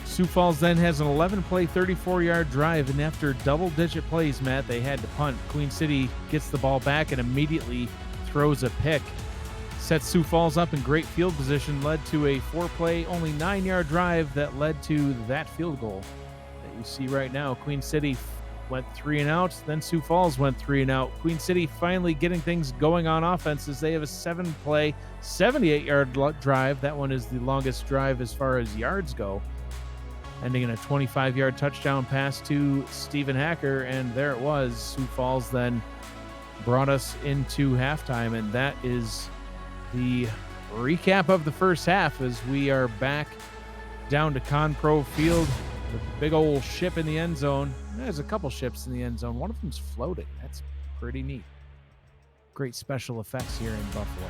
Sioux Falls then has an 11-play, 34-yard drive, and after double-digit plays, Matt, they had to punt. Queen City gets the ball back and immediately throws a pick. Sets Sioux Falls up in great field position, led to a 4-play, only 9-yard drive that led to that field goal that you see right now. Queen City went 3-and-out, then Sioux Falls went 3-and-out. Queen City finally getting things going on offense as they have a 7-play, 78-yard drive. That one is the longest drive as far as yards go, ending in a 25-yard touchdown pass to Stephen Hacker, and there it was. Sioux Falls then brought us into halftime, and that is the recap of the first half as we are back down to Conpro Field with a big old ship in the end zone. There's a couple ships in the end zone. One of them's floating. That's pretty neat. Great special effects here in Buffalo.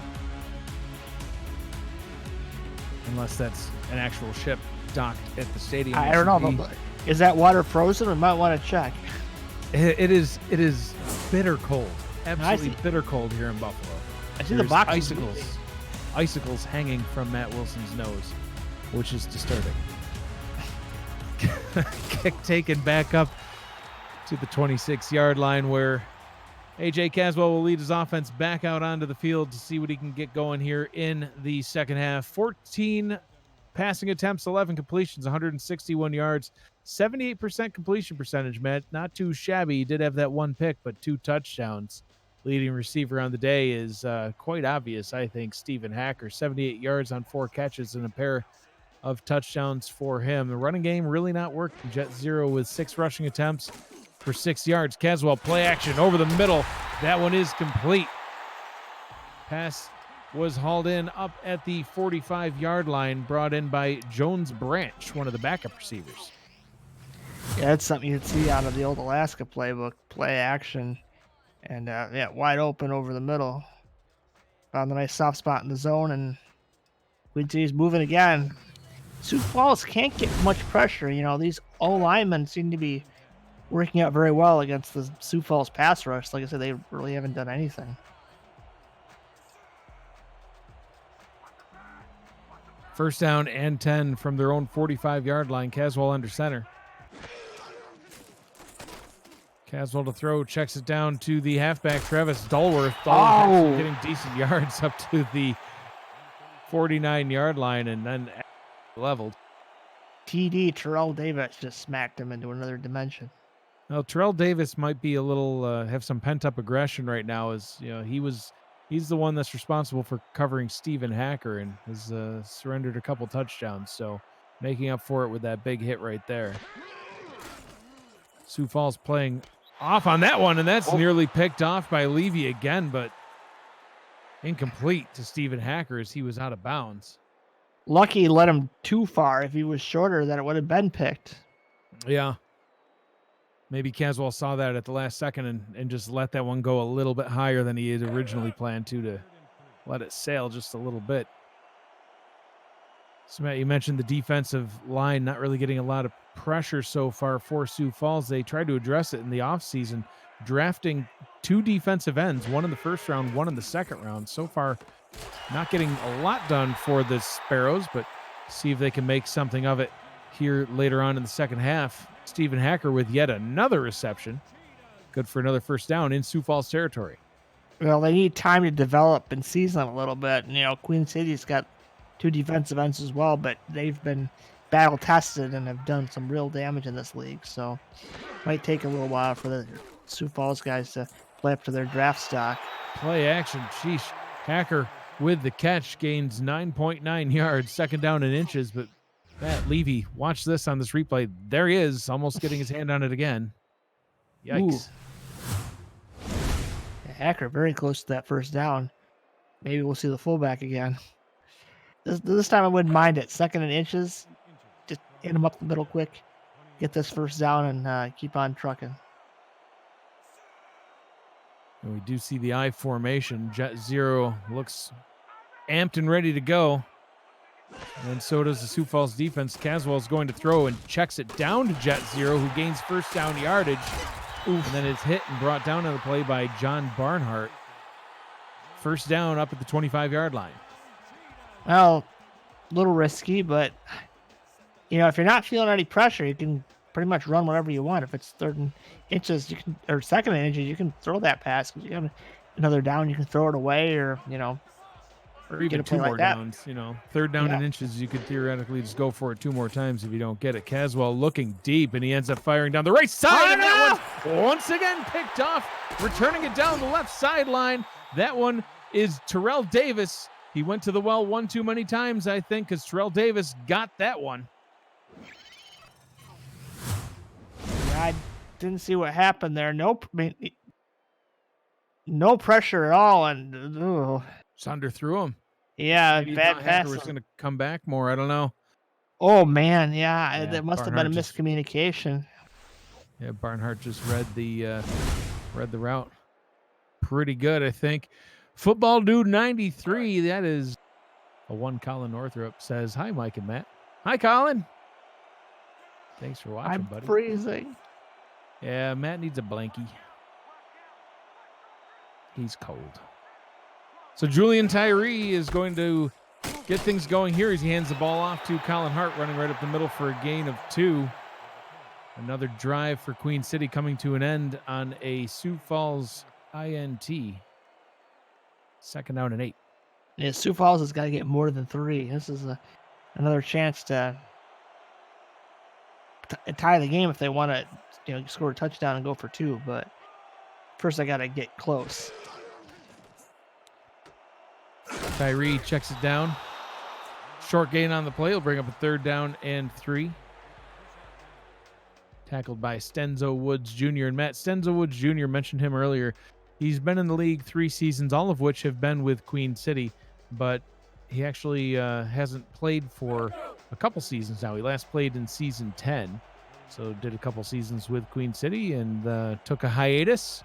Unless that's an actual ship docked at the stadium. I don't know. But is that water frozen? We might want to check. It is bitter cold. Absolutely bitter cold here in Buffalo. I see the box. Icicles hanging from Matt Wilson's nose, which is disturbing. Kick taken back up to the 26-yard line where A.J. Caswell will lead his offense back out onto the field to see what he can get going here in the second half. 14 passing attempts, 11 completions, 161 yards, 78% completion percentage, Matt. Not too shabby. He did have that one pick, but 2 touchdowns. Leading receiver on the day is quite obvious, I think, Stephen Hacker. 78 yards on 4 catches and a pair of touchdowns for him. The running game really not working. Jet 0 with 6 rushing attempts for 6 yards. Caswell play action over the middle. That one is complete. Pass was hauled in up at the 45-yard line, brought in by Jones Branch, one of the backup receivers. Yeah, that's something you'd see out of the old Alaska playbook, play action. And, wide open over the middle. Found a nice soft spot in the zone, and Queen City's moving again. Sioux Falls can't get much pressure. You know, these O-linemen seem to be working out very well against the Sioux Falls pass rush. Like I said, they really haven't done anything. First down and 10 from their own 45-yard line. Caswell under center. Caswell to throw, checks it down to the halfback, Travis Dulworth. Dulworth getting decent yards up to the 49-yard line and then leveled. TD, Terrell Davis just smacked him into another dimension. Well, Terrell Davis might be a little, have some pent-up aggression right now as, you know, he's the one that's responsible for covering Stephen Hacker and has surrendered a couple touchdowns, so making up for it with that big hit right there. Sioux Falls playing off on that one, and that's nearly picked off by Levy again, but incomplete to Stephen Hacker as he was out of bounds. Lucky he let him too far. If he was shorter, then it would have been picked. Yeah. Maybe Caswell saw that at the last second and just let that one go a little bit higher than he had originally planned to let it sail just a little bit. So, Matt, you mentioned the defensive line not really getting a lot of pressure so far for Sioux Falls. They tried to address it in the offseason drafting 2 defensive ends, one in the first round, one in the second round. So far, not getting a lot done for the Sparrows, but see if they can make something of it here later on in the second half. Stephen Hacker with yet another reception. Good for another first down in Sioux Falls territory. Well, they need time to develop and season a little bit. Queen City's got 2 defensive ends as well, but they've been battle tested and have done some real damage in this league. So might take a little while for the Sioux Falls guys to play up to their draft stock. Play action. Sheesh. Hacker with the catch gains 9.9 yards, second down in inches. But Matt Levy, watch this on this replay. There he is, almost getting his hand on it again. Yikes. Hacker very close to that first down. Maybe we'll see the fullback again. This time I wouldn't mind it. Second and inches. Just hit him up the middle quick. Get this first down and keep on trucking. And we do see the I formation. Jet Zero looks amped and ready to go. And so does the Sioux Falls defense. Caswell's going to throw and checks it down to Jet Zero, who gains first down yardage. And then it's hit and brought down on the play by John Barnhart. First down up at the 25-yard line. Well, a little risky, but if you're not feeling any pressure, you can pretty much run whatever you want. If it's third and inches, or second and inches, you can throw that pass because you got another down. You can throw it away, or or even 2 more downs. Third down and inches, you could theoretically just go for it 2 more times if you don't get it. Caswell looking deep, and he ends up firing down the right side. And that one once again picked off, returning it down the left sideline. That one is Terrell Davis. He went to the well one too many times, I think, because Terrell Davis got that one. I didn't see what happened there. Nope. No pressure at all, and just underthrew him. Yeah, maybe bad pass. Was going to come back more. I don't know. Oh man, yeah, that must have been a miscommunication. Yeah, Barnhart just read the route pretty good, I think. Football Dude 93. That is a one. Colin Northrup says, "Hi, Mike and Matt." Hi, Colin. Thanks for watching, buddy. I'm freezing. Yeah, Matt needs a blankie. He's cold. So Julian Tyree is going to get things going here as he hands the ball off to Colin Hart, running right up the middle for a gain of 2. Another drive for Queen City coming to an end on a Sioux Falls INT. Second down and 8. Yeah, Sioux Falls has got to get more than 3. This is another chance to tie the game if they want to, score a touchdown and go for 2. But first, I got to get close. Tyree checks it down. Short gain on the play will bring up a third down and 3. Tackled by Stenzo Woods Jr. And Matt, Stenzo Woods Jr., mentioned him earlier. He's been in the league 3 seasons, all of which have been with Queen City, but he actually hasn't played for a couple seasons now. He last played in season 10, so did a couple seasons with Queen City and took a hiatus,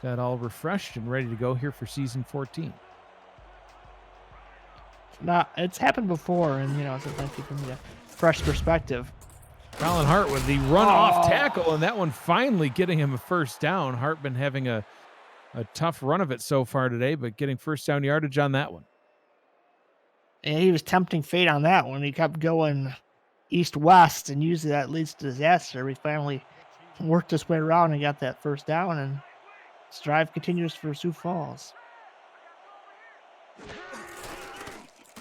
got all refreshed and ready to go here for season 14. It's happened before, and sometimes you can get a fresh perspective. Colin Hart with the run-off tackle, and that one finally getting him a first down. Hart been having a tough run of it so far today, but getting first down yardage on that one. And he was tempting fate on that one. He kept going east-west, and usually that leads to disaster. We finally worked his way around and got that first down, and this drive continues for Sioux Falls.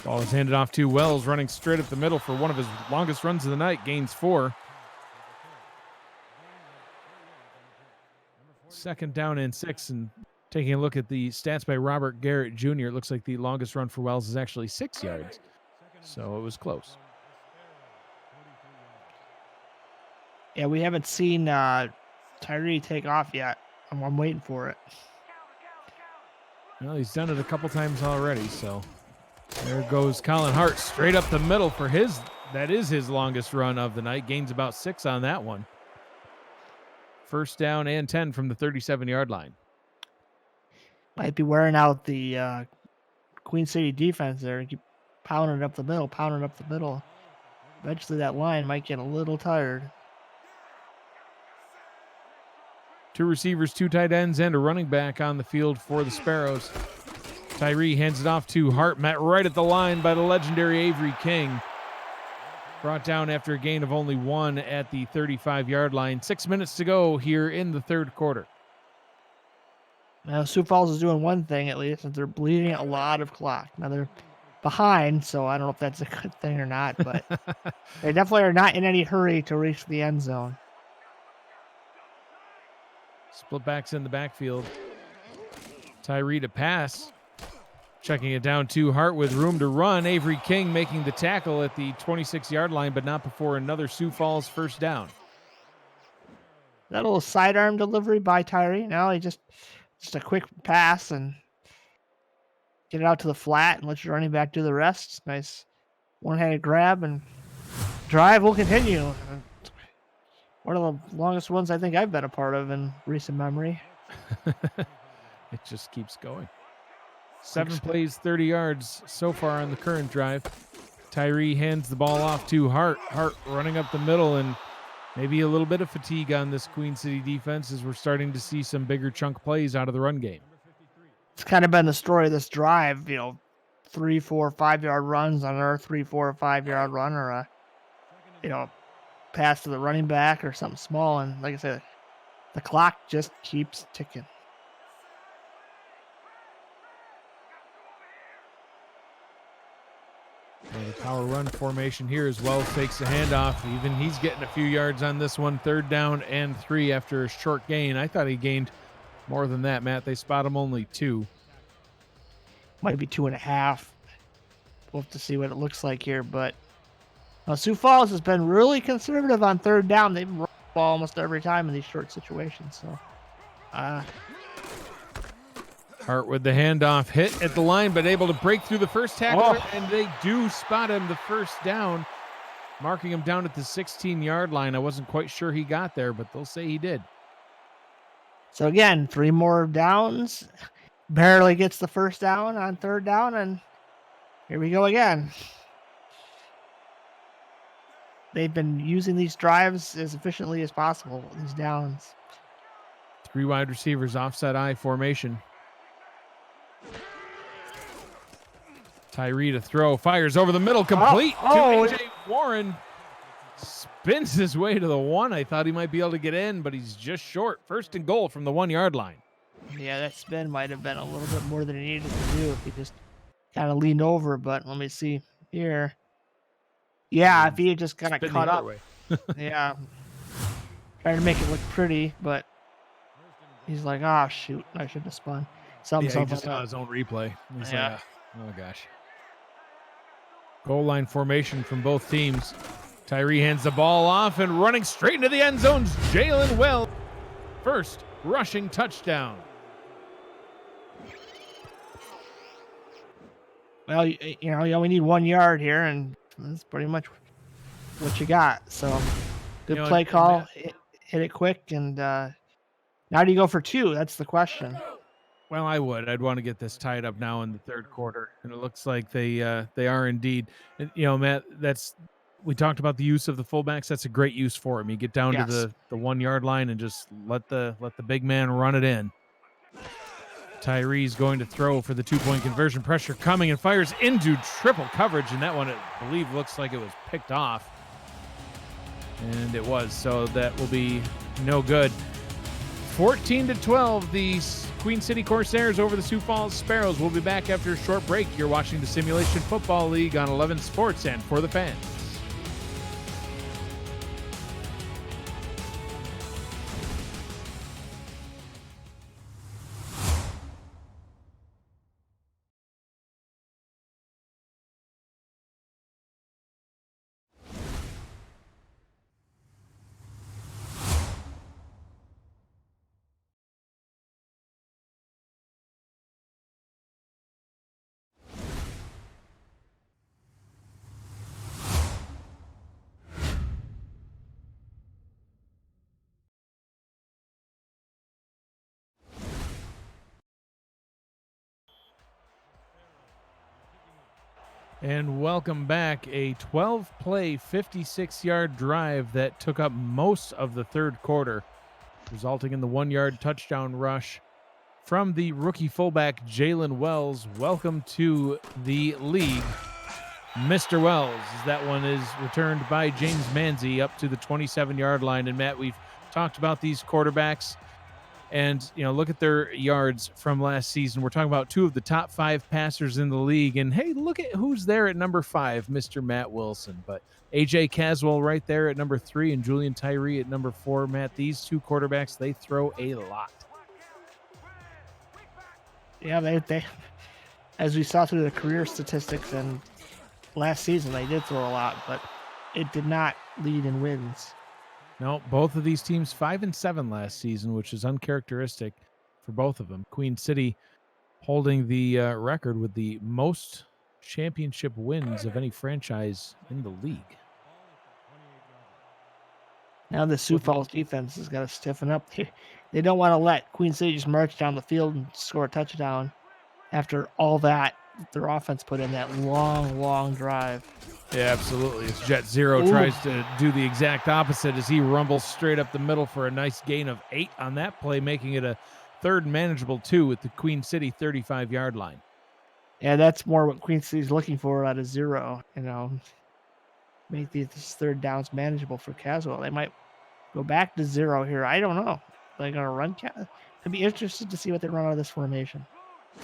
Ball is handed off to Wells, running straight up the middle for one of his longest runs of the night, gains 4. Second down and 6, and taking a look at the stats by Robert Garrett Jr., it looks like the longest run for Wells is actually 6 yards, so it was close. Yeah, we haven't seen Tyree take off yet. I'm waiting for it. Well, he's done it a couple times already, so there goes Colin Hart straight up the middle for that is his longest run of the night. Gains about 6 on that one. First down and 10 from the 37-yard line. Might be wearing out the Queen City defense there. Keep pounding it up the middle. Eventually that line might get a little tired. 2 receivers, 2 tight ends, and a running back on the field for the Sparrows. Tyree hands it off to Hart, met right at the line by the legendary Avery King. Brought down after a gain of only 1 at the 35-yard line. 6 minutes to go here in the third quarter. Now, Sioux Falls is doing one thing at least, and they're bleeding a lot of clock. Now they're behind, so I don't know if that's a good thing or not, but they definitely are not in any hurry to reach the end zone. Split backs in the backfield. Tyree to pass. Checking it down to Hart with room to run. Avery King making the tackle at the 26-yard line, but not before another Sioux Falls first down. That little sidearm delivery by Tyree. Now he just a quick pass and get it out to the flat and let your running back do the rest. Nice one-handed grab, and drive will continue. One of the longest ones I think I've been a part of in recent memory. It just keeps going. 7 plays, 30 yards so far on the current drive. Tyree hands the ball off to Hart. Hart running up the middle, and maybe a little bit of fatigue on this Queen City defense as we're starting to see some bigger chunk plays out of the run game. It's kind of been the story of this drive, 3, 4, 5-yard runs on our 3, 4, or 5-yard run, or a, pass to the running back or something small. And like I said, the clock just keeps ticking. Well, the power run formation here as well takes the handoff. Even he's getting a few yards on this one. 3rd down and 3 after a short gain. I thought he gained more than that, Matt. They spot him only 2. Might be 2.5. We'll have to see what it looks like here. But Sioux Falls has been really conservative on 3rd down. They've run the ball almost every time in these short situations. So, Hart with the handoff, hit at the line, but able to break through the first tackler, and they do spot him the first down, marking him down at the 16-yard line. I wasn't quite sure he got there, but they'll say he did. So again, 3 more downs. Barely gets the first down on 3rd down, and here we go again. They've been using these drives as efficiently as possible, these downs. 3 wide receivers, offset I formation. Tyree to throw, fires over the middle, complete to A.J. Warren. Spins his way to the 1. I thought he might be able to get in, but he's just short. 1st and goal from the 1-yard line. Yeah, that spin might have been a little bit more than he needed to do if he just kind of leaned over, but let me see here. Yeah, if he had just kind of cut up. Yeah. Trying to make it look pretty, but he's like, oh, shoot, I should have spun. He just saw his own replay. He's like, oh, gosh. Goal line formation from both teams. Tyree hands the ball off, and running straight into the end zone's Jalen Wells. First rushing touchdown. Well, you only need 1 yard here, and that's pretty much what you got. So, good play call. Hit it quick, and now do you go for 2? That's the question. Well, I would. I'd want to get this tied up now in the 3rd quarter, and it looks like they are indeed. And, Matt, we talked about the use of the fullbacks. That's a great use for him. You get down to the 1 yard line and just let the big man run it in. Tyree's going to throw for the 2-point conversion. Pressure coming, and fires into triple coverage, and that one, I believe, looks like it was picked off. And it was, so that will be no good. 14-12, the Queen City Corsairs over the Sioux Falls Sparrows. We'll be back after a short break. You're watching the Simulation Football League on 11 Sports and For the Fans. And welcome back. A 12-play, 56-yard drive that took up most of the 3rd quarter. resulting in the 1-yard touchdown rush from the rookie fullback Jalen Wells. Welcome to the league, Mr. Wells. That one is returned by James Manzi up to the 27-yard line. And Matt, we've talked about these quarterbacks, and look at their yards from last season. We're talking about two of the top 5 passers in the league, and hey, look at who's there at number 5, Mr. Matt Wilson. But AJ Caswell right there at number 3, and Julian Tyree at number 4. Matt, these two quarterbacks, they throw a lot. Yeah, they as we saw through the career statistics and last season, they did throw a lot, but it did not lead in wins. No, both of these teams 5-7 last season, which is uncharacteristic for both of them. Queen City holding the record with the most championship wins of any franchise in the league. Now the Sioux Falls defense has got to stiffen up. They don't want to let Queen City just march down the field and score a touchdown after all that their offense put in that long drive. Yeah, absolutely. It's Jet Zero tries to do the exact opposite as he rumbles straight up the middle for a nice gain of 8 on that play, making it a 3rd and manageable 2 at the Queen City 35-yard line. Yeah, that's more what Queen City's looking for out of 0. Make these 3rd downs manageable for Caswell. They might go back to 0 here. I don't know. They're going to run. I'd be interested to see what they run out of this formation.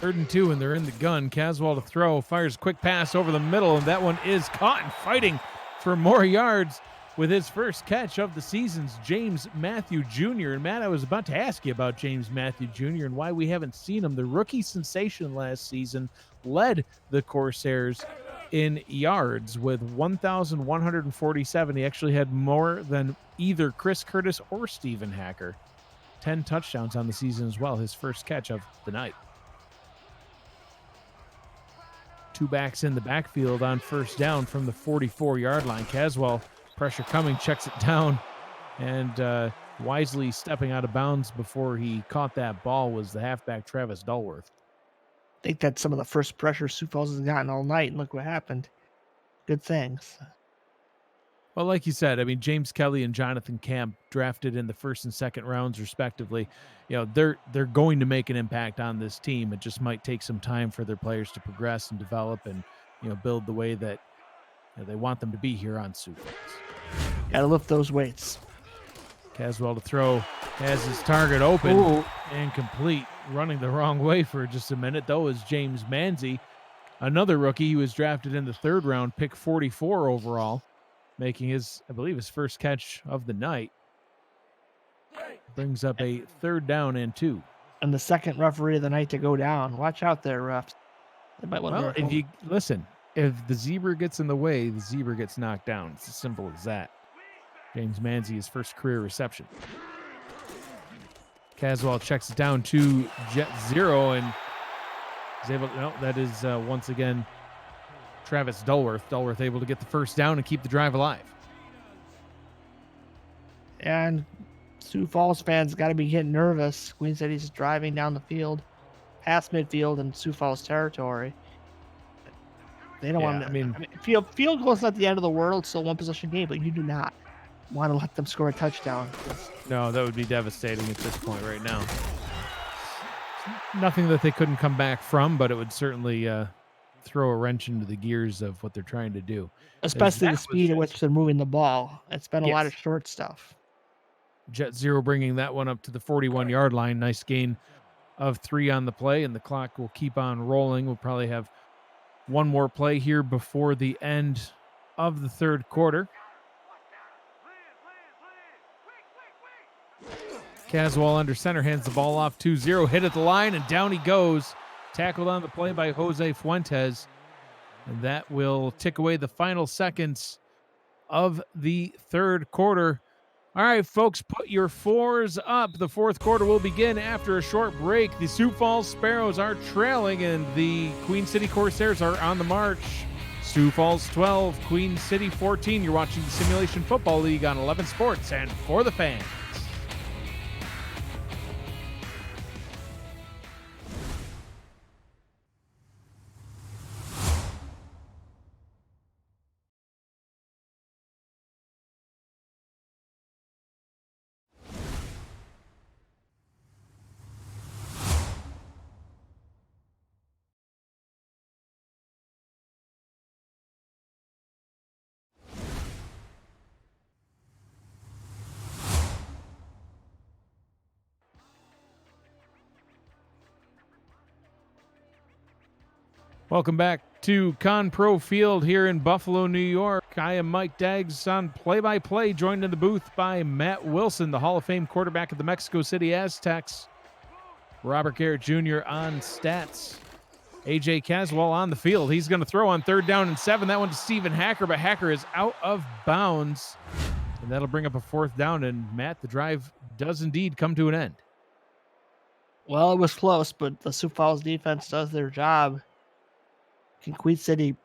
3rd and 2, and they're in the gun. Caswell to throw, fires a quick pass over the middle, and that one is caught and fighting for more yards with his first catch of the season's James Matthew Jr. And Matt, I was about to ask you about James Matthew Jr. and why we haven't seen him. The rookie sensation last season led the Corsairs in yards with 1,147. He actually had more than either Chris Curtis or Stephen Hacker. 10 touchdowns on the season as well, his first catch of the night. 2 backs in the backfield on first down from the 44-yard line. Caswell, pressure coming, checks it down, and wisely stepping out of bounds before he caught that ball was the halfback Travis Dulworth. I think that's some of the first pressure Sioux Falls has gotten all night, and look what happened. Good things. Well, like you said, I mean, James Kelly and Jonathan Camp, drafted in the 1st and 2nd rounds respectively, they're going to make an impact on this team. It just might take some time for their players to progress and develop and build the way that they want them to be here on Sioux Falls. Gotta lift those weights. Caswell to throw, has his target open and complete. Running the wrong way for just a minute, though, is James Manzi, another rookie. He was drafted in the 3rd round, pick 44 overall, making his first catch of the night. Brings up a 3rd down and 2. And the 2nd referee of the night to go down. Watch out there, refs. They might want Well, if the zebra gets in the way, the zebra gets knocked down. It's as simple as that. James Manzi, his first career reception. Caswell checks it down to Jet Zero and is able to, that is once again Travis Dulworth. Dulworth able to get the first down and keep the drive alive. And Sioux Falls fans got to be getting nervous. Queen City's driving down the field, past midfield in Sioux Falls territory. They don't want to. I mean, field goal is not the end of the world. It's still a 1-possession game, but you do not want to let them score a touchdown. No, that would be devastating at this point right now. Nothing that they couldn't come back from, but it would certainly throw a wrench into the gears of what they're trying to do. Especially the speed at which they're moving the ball. It's been a lot of short stuff. Jet Zero bringing that one up to the 41-yard line. Nice gain of 3 on the play, and the clock will keep on rolling. We'll probably have one more play here before the end of the 3rd quarter. Caswell under center, hands the ball off 2-0, hit at the line, and down he goes. Tackled on the play by Jose Fuentes. And that will tick away the final seconds of the 3rd quarter. All right, folks, put your 4s up. The 4th quarter will begin after a short break. The Sioux Falls Sparrows are trailing, and the Queen City Corsairs are on the march. Sioux Falls 12, Queen City 14. You're watching the Simulation Football League on 11 Sports and For the Fans. Welcome back to Con-Pro Field here in Buffalo, New York. I am Mike Daggs on play-by-play, joined in the booth by Matt Wilson, the Hall of Fame quarterback of the Mexico City Aztecs. Robert Garrett Jr. on stats. A.J. Caswell on the field. He's going to throw on 3rd down and 7. That one to Stephen Hacker, but Hacker is out of bounds. And that'll bring up a 4th down. And Matt, the drive does indeed come to an end. Well, it was close, but the Sioux Falls defense does their job. Can Queen City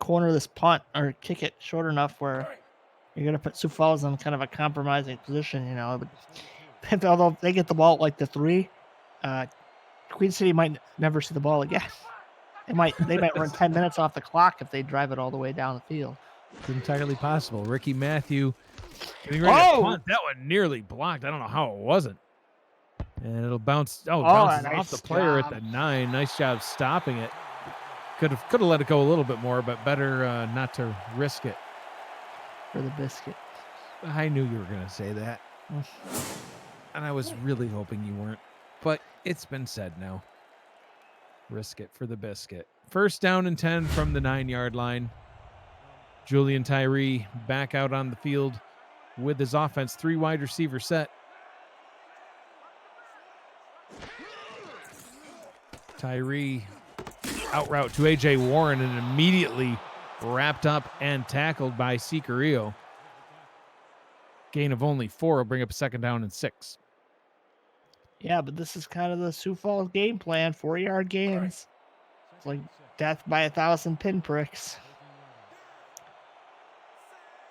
corner this punt or kick it short enough where you're going to put Sioux Falls in kind of a compromising position, you know? But although they get the ball at like the 3, Queen City might never see the ball again. They might run 10 minutes off the clock if they drive it all the way down the field. It's entirely possible. Ricky Matthew getting ready to punt. That one nearly blocked. I don't know how it wasn't. And it'll bounce. Bounces nice off the player at the 9. Nice job stopping it. Could have let it go a little bit more, but better not to risk it. For the biscuit. I knew you were going to say that. And I was really hoping you weren't. But it's been said now. Risk it for the biscuit. 1st down and 10 from the 9-yard line. Julian Tyree back out on the field with his offense. 3 wide receiver set. Tyree out route to A.J. Warren and immediately wrapped up and tackled by Sicario. Gain of only 4 will bring up 2nd down and 6. Yeah, but this is kind of the Sioux Falls game plan, 4-yard gains. It's like death by 1,000 pinpricks.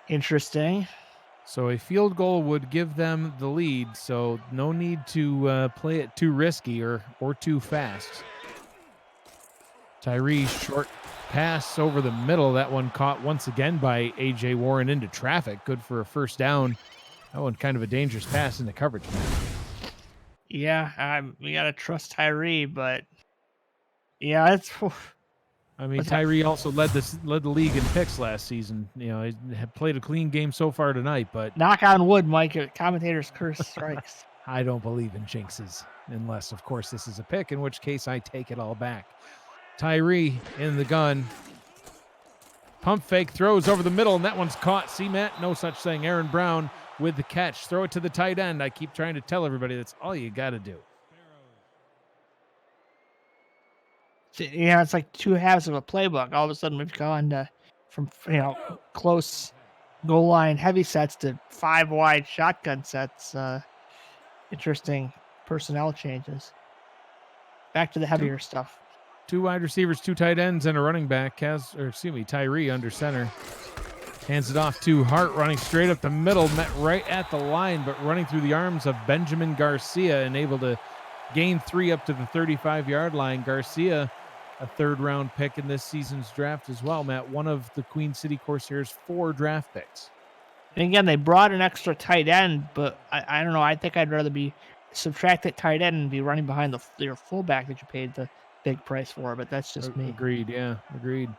Interesting. So a field goal would give them the lead, so no need to play it too risky or too fast. Tyree, short pass over the middle. That one caught once again by A.J. Warren into traffic. Good for a 1st down. That one kind of a dangerous pass into coverage, man. Yeah, we got to trust Tyree, but yeah, it's... I mean, Tyree also led the league in picks last season. You know, he had played a clean game so far tonight, but... Knock on wood, Mike. Commentator's curse strikes. I don't believe in jinxes, unless, of course, this is a pick, in which case I take it all back. Tyree in the gun. Pump fake, throws over the middle, and that one's caught. See, Matt? No such thing. Aaron Brown with the catch. Throw it to the tight end. I keep trying to tell everybody that's all you got to do. Yeah, it's like 2 halves of a playbook. All of a sudden, we've gone to, from close goal line heavy sets to 5 wide shotgun sets. Interesting personnel changes. Back to the heavier stuff. 2 wide receivers, 2 tight ends, and a running back. Tyree under center. Hands it off to Hart, running straight up the middle, met right at the line, but running through the arms of Benjamin Garcia and able to gain 3 up to the 35-yard line. Garcia, a 3rd-round pick in this season's draft as well, Matt. One of the Queen City Corsairs' 4 draft picks. And again, they brought an extra tight end, but I don't know. I think I'd rather subtract that tight end and be running behind your fullback that you paid the big price for, but that's just me. Agreed, yeah, agreed.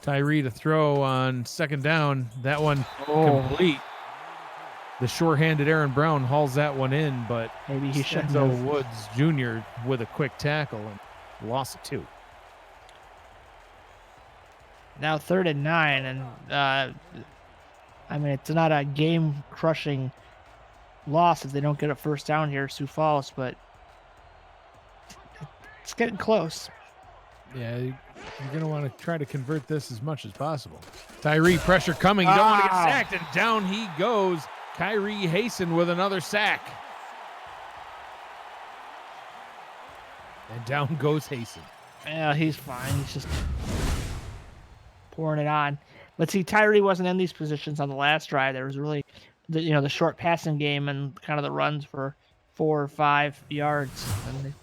Tyree to throw on 2nd down. That one complete. The short-handed Aaron Brown hauls that one in, but maybe he should. Woods Jr. with a quick tackle and lost it 2. Now 3rd and 9, and I mean, it's not a game-crushing loss if they don't get a 1st down here, Sioux Falls, but it's getting close. Yeah, you're going to want to try to convert this as much as possible. Tyree, pressure coming. You don't want to get sacked, and down he goes. Kyrie Hasten with another sack. And down goes Hasten. Yeah, he's fine. He's just pouring it on. But see, Tyree wasn't in these positions on the last drive. There was really, the short passing game and kind of the runs for 4 or 5 yards. And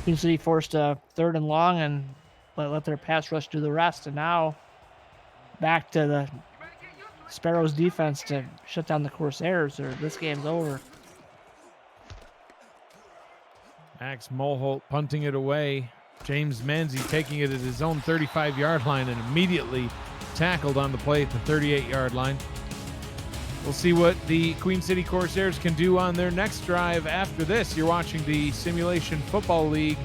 Queen City forced a 3rd and long and let their pass rush do the rest. And now back to the Sparrows defense to shut down the Corsairs, or this game's over. Max Mulholt punting it away. James Manzi taking it at his own 35-yard line and immediately tackled on the play at the 38-yard line. We'll see what the Queen City Corsairs can do on their next drive after this. You're watching the Simulation Football League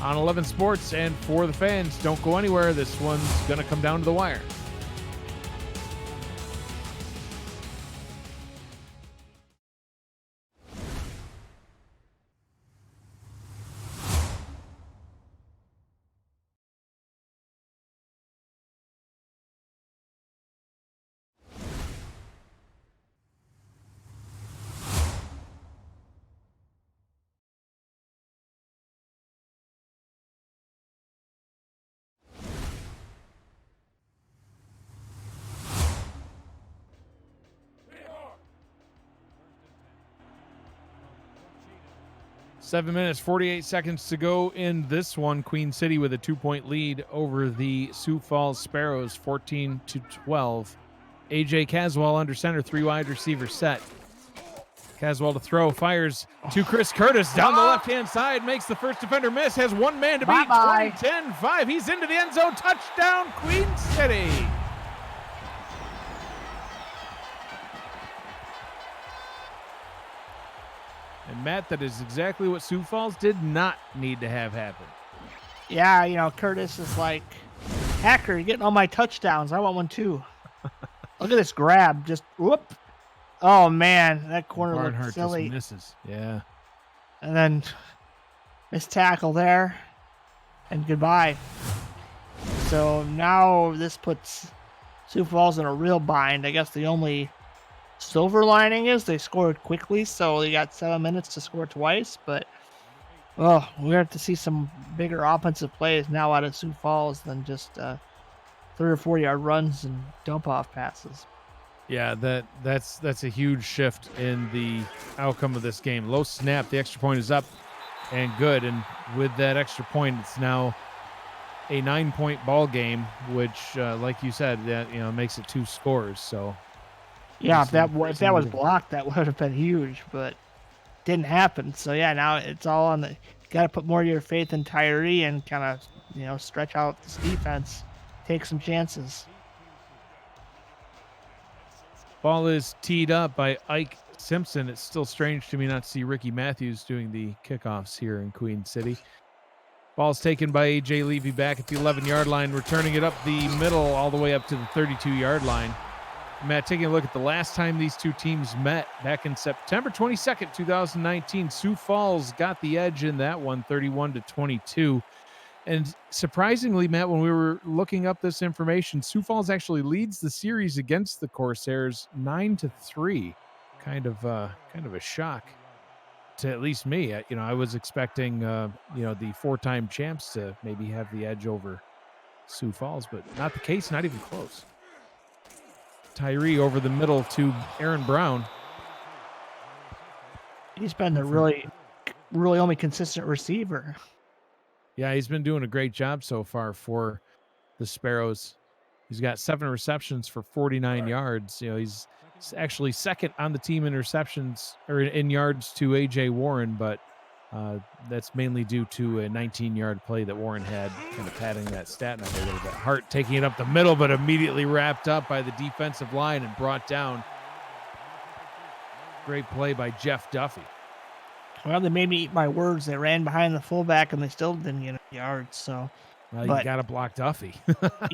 on 11 Sports and for the fans. Don't go anywhere. This one's going to come down to the wire. Seven minutes, 48 seconds to go in this one. Queen City with a 2-point lead over the Sioux Falls Sparrows, 14-12. AJ Caswell under center, 3 wide receiver set. Caswell to throw, fires to Chris Curtis down the left-hand side, makes the first defender miss, has one man to beat. 20-10-5. He's into the end zone. Touchdown, Queen City. And Matt, that is exactly what Sioux Falls did not need to have happen. Yeah, you know, Curtis is like, Hacker, you're getting all my touchdowns. I want one too. Look at this grab. Just whoop. Oh, man. That corner Barnhart looked silly. just misses. Yeah. And then missed tackle there. And goodbye. So now this puts Sioux Falls in a real bind. I guess the only silver lining is they scored quickly, so they got 7 minutes to score twice. But, well, we have to see some bigger offensive plays now out of Sioux Falls than just 3 or 4 yard runs and dump off passes. Yeah, that's a huge shift in the outcome of this game. Low snap, the extra point is up and good, and with that extra point, it's now a 9-point ball game, which, like you said, that makes it 2 scores. So, yeah, if that was blocked, that would have been huge, but didn't happen. So yeah, now it's all on the. Got to put more of your faith in Tyree and kind of stretch out this defense, take some chances. Ball is teed up by Ike Simpson. It's still strange to me not to see Ricky Matthews doing the kickoffs here in Queen City. Ball's taken by A.J. Levy back at the 11-yard line, returning it up the middle all the way up to the 32-yard line. Matt, taking a look at the last time these two teams met back in September 22nd, 2019, Sioux Falls got the edge in that one, 31-22. And surprisingly, Matt, when we were looking up this information, Sioux Falls actually leads the series against the Corsairs 9-3. Kind of a shock to at least me. I was expecting the 4-time champs to maybe have the edge over Sioux Falls, but not the case, not even close. Tyree over the middle to Aaron Brown. He's been the really only consistent receiver. Yeah, he's been doing a great job so far for the Sparrows. He's got 7 receptions for 49 yards. He's actually second on the team in receptions or in yards to A.J. Warren, but that's mainly due to a 19-yard play that Warren had, kind of padding that stat number a little bit. Hart taking it up the middle, but immediately wrapped up by the defensive line and brought down. Great play by Jeff Duffy. Well, they made me eat my words. They ran behind the fullback, and they still didn't get yards. So, you got to block Duffy.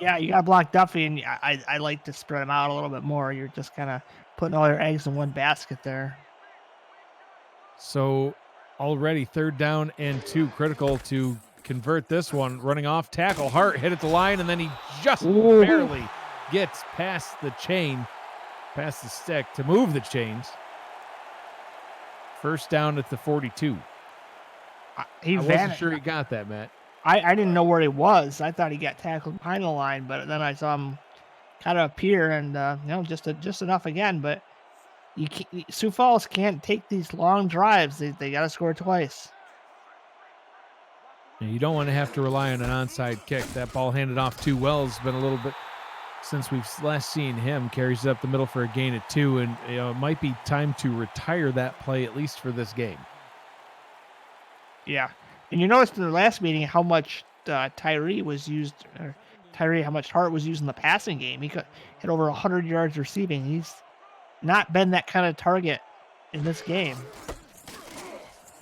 Yeah, you got to block Duffy, and I like to spread them out a little bit more. You're just kind of putting all your eggs in one basket there. So, already 3rd down and 2, critical to convert this one. Running off tackle, Hart hit at the line, and then he just barely gets past the chain, past the stick to move the chains. 1st down at the 42. I wasn't sure he got that, Matt. I didn't know where he was. I thought he got tackled behind the line, but then I saw him kind of appear and just enough again. But Sioux Falls can't take these long drives. They got to score twice. And you don't want to have to rely on an onside kick. That ball handed off to Wells been a little bit since we've last seen him. Carries it up the middle for a gain of 2, and it might be time to retire that play, at least for this game. Yeah, and you noticed in the last meeting how much how much Hart was used in the passing game. He had over 100 yards receiving. He's not been that kind of target in this game.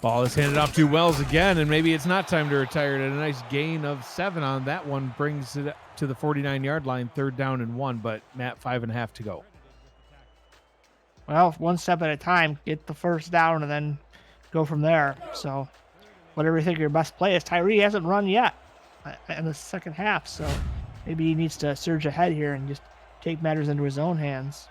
Ball is handed off to Wells again, and maybe it's not time to retire it. A nice gain of 7 on that one brings it to the 49-yard line, 3rd down and 1, but Matt, 5.5 to go. Well, one step at a time, get the first down and then go from there. So whatever you think your best play is, Tyree hasn't run yet in the second half, so maybe he needs to surge ahead here and just take matters into his own hands.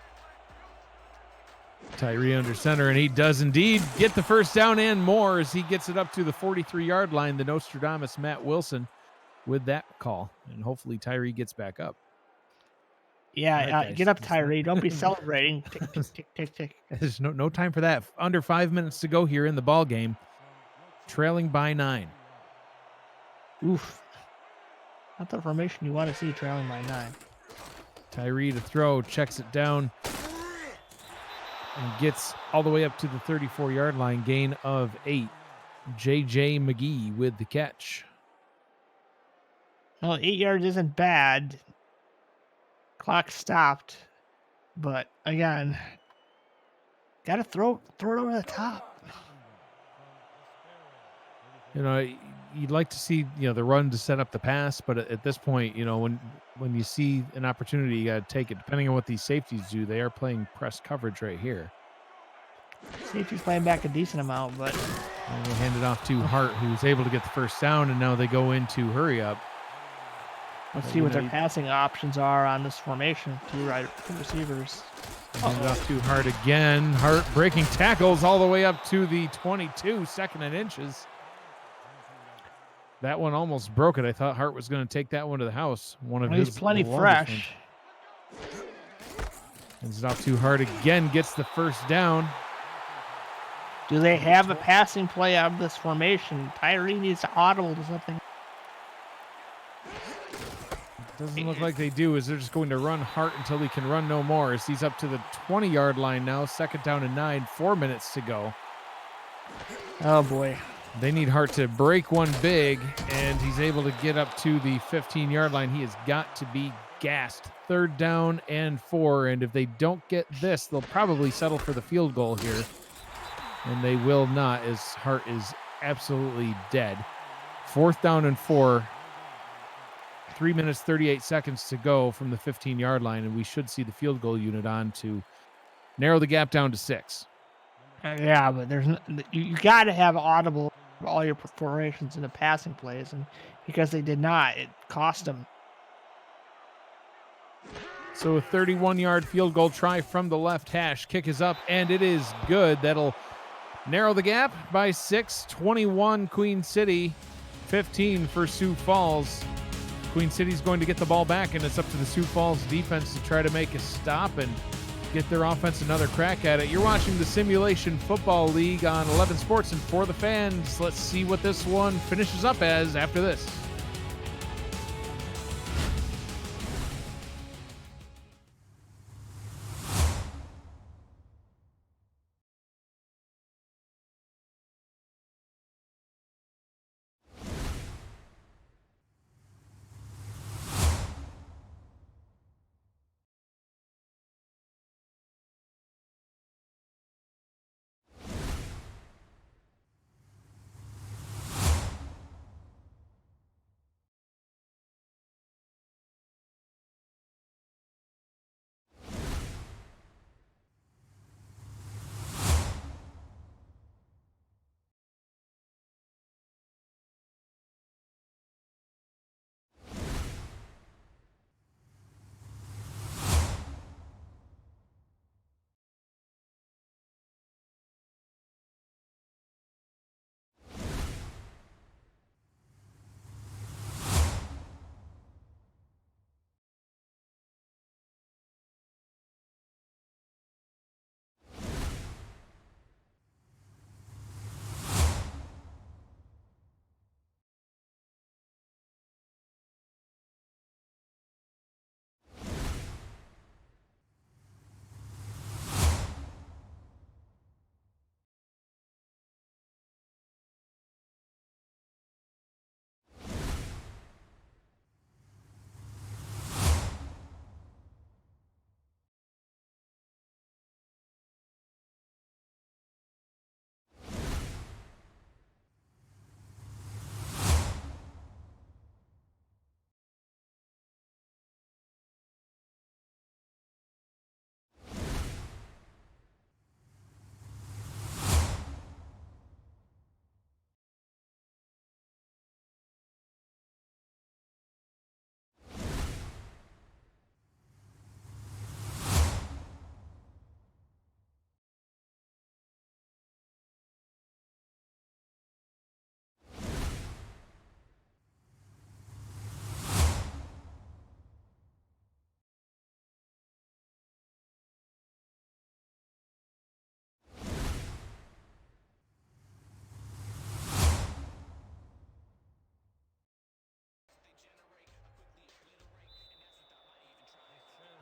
Tyree under center, and he does indeed get the first down and more as he gets it up to the 43-yard line. The Nostradamus Matt Wilson with that call, and hopefully Tyree gets back up. Yeah, get up, Tyree. Don't be celebrating. Tick, tick, tick, tick, tick. There's no time for that. Under 5 minutes to go here in the ball game, trailing by 9. Oof. Not the formation you want to see, trailing by 9. Tyree to throw, checks it down, and gets all the way up to the 34-yard line, gain of 8. J.J. McGee with the catch. Well, 8 yards isn't bad. Clock stopped, but again, gotta throw it over the top. You know, you'd like to see, the run to set up the pass, but at this point, when you see an opportunity, you got to take it. Depending on what these safeties do, they are playing press coverage right here. Safety's playing back a decent amount, but and we'll hand it off to Hart, who's able to get the first down, and now they go into hurry up. let's see what their passing options are on this formation. Two receivers. Hand it off to Hart again. Hart breaking tackles all the way up to the 22, 2nd and inches. That one almost broke it. I thought Hart was going to take that one to the house. He's plenty fresh. Hands it off to Hart again. Gets the first down. Do they have a passing play out of this formation? Tyree needs to audible to something. Doesn't look like they do, as they're just going to run Hart until he can run no more. As he's up to the 20-yard line now. 2nd down and 9. 4 minutes to go. Oh, boy. They need Hart to break one big, and he's able to get up to the 15-yard line. He has got to be gassed. 3rd down and 4, and if they don't get this, they'll probably settle for the field goal here, and they will not, as Hart is absolutely dead. 4th down and 4. 3 minutes, 38 seconds to go from the 15-yard line, and we should see the field goal unit on to narrow the gap down to 6. Yeah, but you got to have audible for all your formations in the passing plays, and because they did not, it cost them. So a 31-yard field goal try from the left hash. Kick is up, and it is good. That'll narrow the gap by 6. 21 Queen City, 15 for Sioux Falls. Queen City's going to get the ball back, and it's up to the Sioux Falls defense to try to make a stop and get their offense another crack at it. You're watching the Simulation Football League on 11 Sports and For the Fans. Let's see what this one finishes up as after this.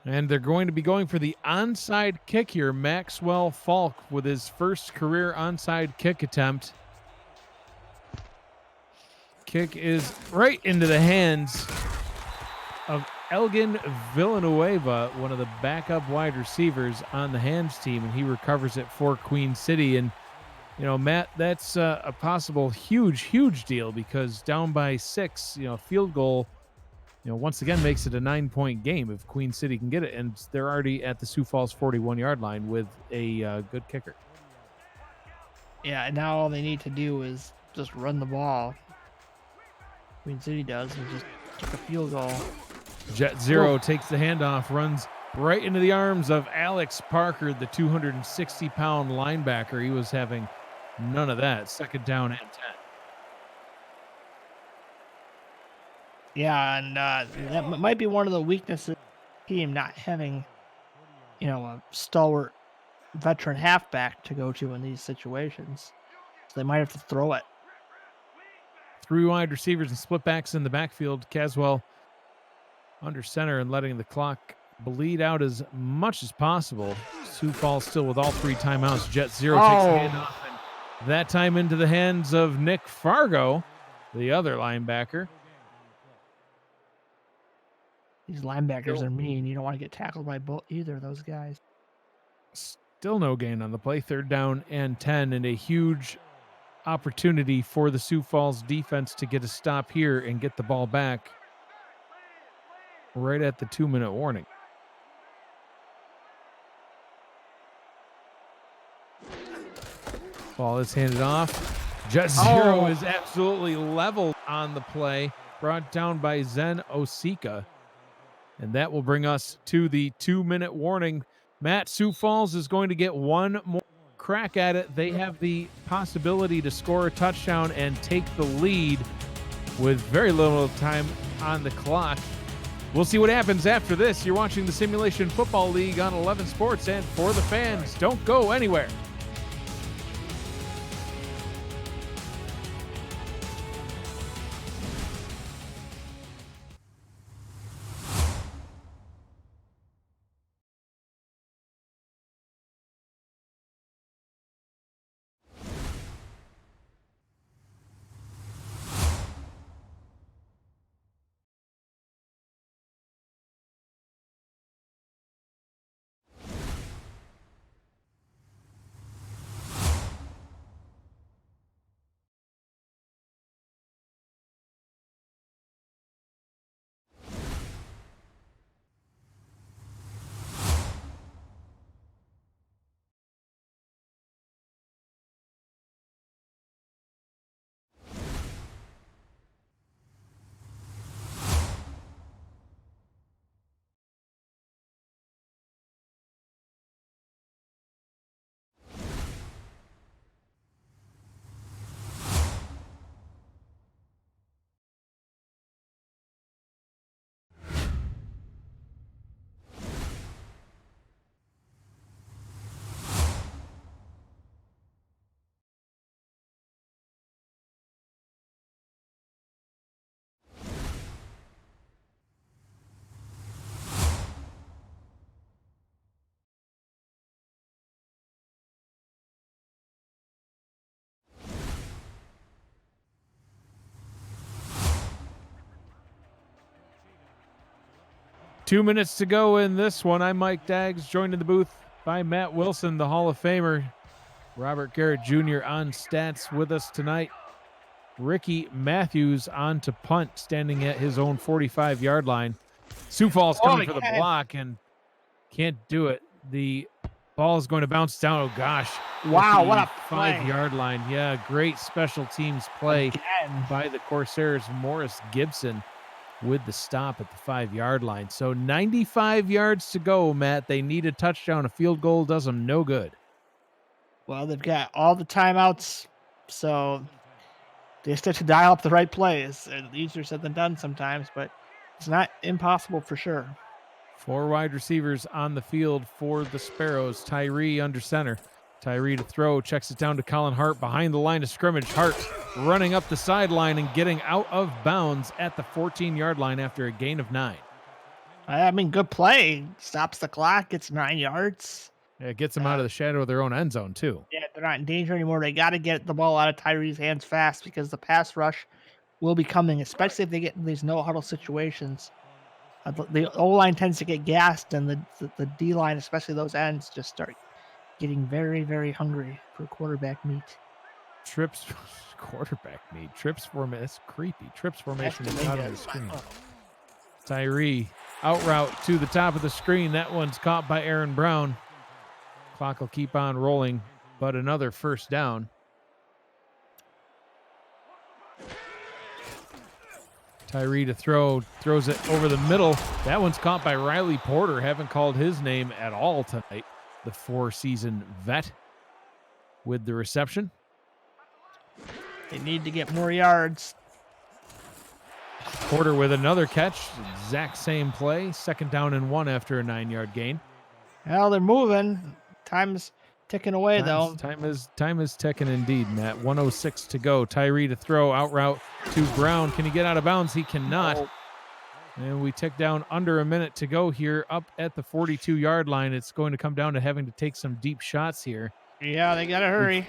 And they're going to be going for the onside kick here. Maxwell Falk with his first career onside kick attempt. Kick is right into the hands of Elgin Villanueva, one of the backup wide receivers on the Hams team, and he recovers it for Queen City. And, you know, Matt, that's a possible huge deal because down by 6, you know, field goal, you know, once again makes it a 9-point game if Queen City can get it. And they're already at the Sioux Falls 41-yard line with a good kicker. Yeah, and now all they need to do is just run the ball. Queen City does, and just kick a field goal. Jet Zero takes the handoff, runs right into the arms of Alex Parker, the 260-pound linebacker. He was having none of that. 2nd down and 10. Yeah, and that might be one of the weaknesses of the team, not having, you know, a stalwart veteran halfback to go to in these situations. So they might have to throw it. 3 wide receivers and split backs in the backfield. Caswell under center and letting the clock bleed out as much as possible. Sioux Falls still with all 3 timeouts. Jet Zero takes the handoff, and that time into the hands of Nick Fargo, the other linebacker. These linebackers are mean. You don't want to get tackled by either of those guys. Still no gain on the play. 3rd down and 10, and a huge opportunity for the Sioux Falls defense to get a stop here and get the ball back right at the 2-minute warning. Ball is handed off. Jet Zero is absolutely leveled on the play, brought down by Zen Osika. And that will bring us to the 2-minute warning. Matt, Sioux Falls is going to get one more crack at it. They have the possibility to score a touchdown and take the lead with very little time on the clock. We'll see what happens after this. You're watching the Simulation Football League on 11 Sports and For the Fans. Don't go anywhere. Two minutes to go in this one. I'm Mike Daggs, joined in the booth by Matt Wilson, the Hall of Famer. Robert Garrett Jr. on stats with us tonight. Ricky Matthews on to punt, standing at his own 45-yard line. Sioux Falls coming for the block and can't do it. The ball is going to bounce down. Oh, gosh. Wow, what a 5-yard line. Yeah, great special teams play by the Corsairs. Morris Gibson with the stop at the 5-yard line. So 95 yards to go, Matt. They need a touchdown. A field goal does them no good. Well, they've got all the timeouts, so they just have to dial up the right plays. It's easier said than done sometimes, but it's not impossible for sure. 4 wide receivers on the field for the Sparrows. Tyree under center. Tyree to throw, checks it down to Colin Hart behind the line of scrimmage. Hart running up the sideline and getting out of bounds at the 14-yard line after a gain of 9. I mean, good play. Stops the clock. Gets 9 yards. Yeah, it gets them out of the shadow of their own end zone, too. Yeah, they're not in danger anymore. They got to get the ball out of Tyree's hands fast because the pass rush will be coming, especially if they get in these no-huddle situations. The O-line tends to get gassed, and the D-line, especially those ends, just start getting very, very hungry for quarterback meat. Trips, quarterback meat. Trips formation. That's creepy. Trips formation is out on the screen. Tyree out route to the top of the screen. That one's caught by Aaron Brown. Clock will keep on rolling, but another first down. Tyree to throw, throws it over the middle. That one's caught by Riley Porter. Haven't called his name at all tonight. The 4-season vet with the reception. They need to get more yards. Porter with another catch. Exact same play. 2nd down and 1 after a 9-yard gain. Well, they're moving. Time's ticking away, though. Time is ticking indeed, Matt. 1:06 to go. Tyree to throw out route to Brown. Can he get out of bounds? He cannot. Oh. And we tick down under a minute to go here up at the 42-yard line. It's going to come down to having to take some deep shots here. Yeah, they got to hurry.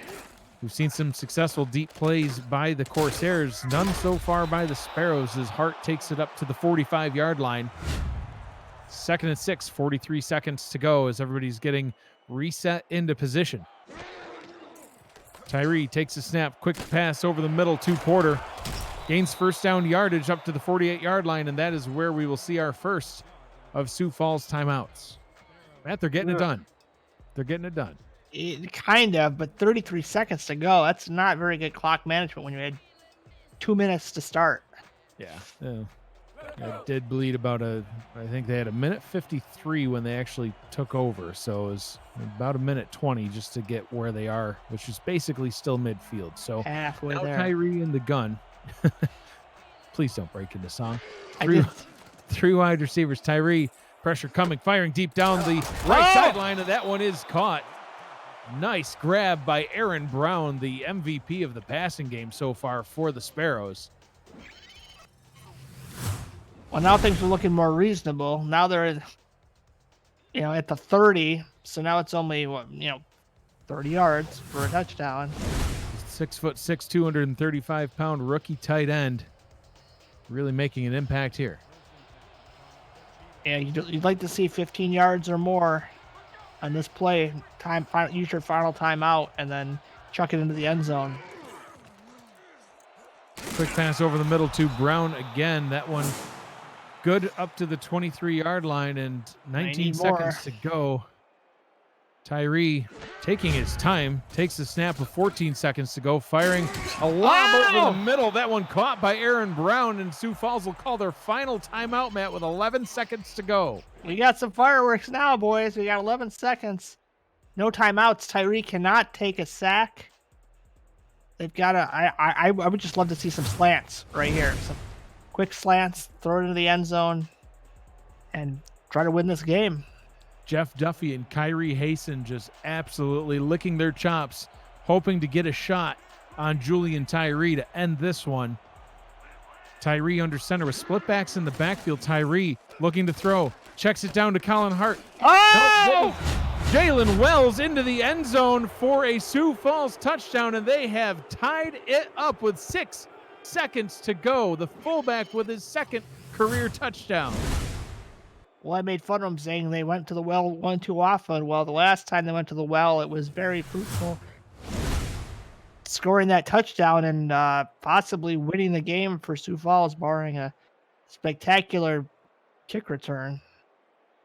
We've seen some successful deep plays by the Corsairs, none so far by the Sparrows as Hart takes it up to the 45-yard line. 2nd and 6, 43 seconds to go as everybody's getting reset into position. Tyree takes a snap, quick pass over the middle to Porter. Gains first down yardage up to the 48-yard line, and that is where we will see our first of Sioux Falls timeouts. Matt, they're getting it done. They're getting it done. Kind of, but 33 seconds to go. That's not very good clock management when you had 2 minutes to start. Yeah. It did bleed about I think they had a minute 53 when they actually took over. So it was about a minute 20 just to get where they are, which is basically still midfield. So halfway now there. Tyree in the gun. Please don't break into song. I did. Three wide receivers. Tyree, pressure coming, firing deep down the right sideline, and that one is caught. Nice grab by Aaron Brown, the MVP of the passing game so far for the Sparrows. Well, now things are looking more reasonable. Now they're, at the 30. So now it's only 30 yards for a touchdown. 6'6", 235-pound rookie tight end, really making an impact here. Yeah, you'd like to see 15 yards or more on this play. Use your final timeout and then chuck it into the end zone. Quick pass over the middle to Brown again. That one good up to the 23-yard line and 19 seconds to go. Tyree taking his time, takes the snap with 14 seconds to go, firing a lob over the middle. That one caught by Aaron Brown, and Sioux Falls will call their final timeout, Matt, with 11 seconds to go. We got some fireworks now, boys. We got 11 seconds. No timeouts. Tyree cannot take a sack. They've got to. I would just love to see some slants right here. Some quick slants, throw it into the end zone, and try to win this game. Jeff Duffy and Kyrie Hasten just absolutely licking their chops, hoping to get a shot on Julian Tyree to end this one. Tyree under center with split backs in the backfield. Tyree looking to throw. Checks it down to Colin Hart. Oh! Jalen Wells into the end zone for a Sioux Falls touchdown, and they have tied it up with 6 seconds to go. The fullback with his second career touchdown. Well, I made fun of them saying they went to the well one too often. Well, the last time they went to the well, it was very fruitful. Scoring that touchdown and possibly winning the game for Sioux Falls, barring a spectacular kick return.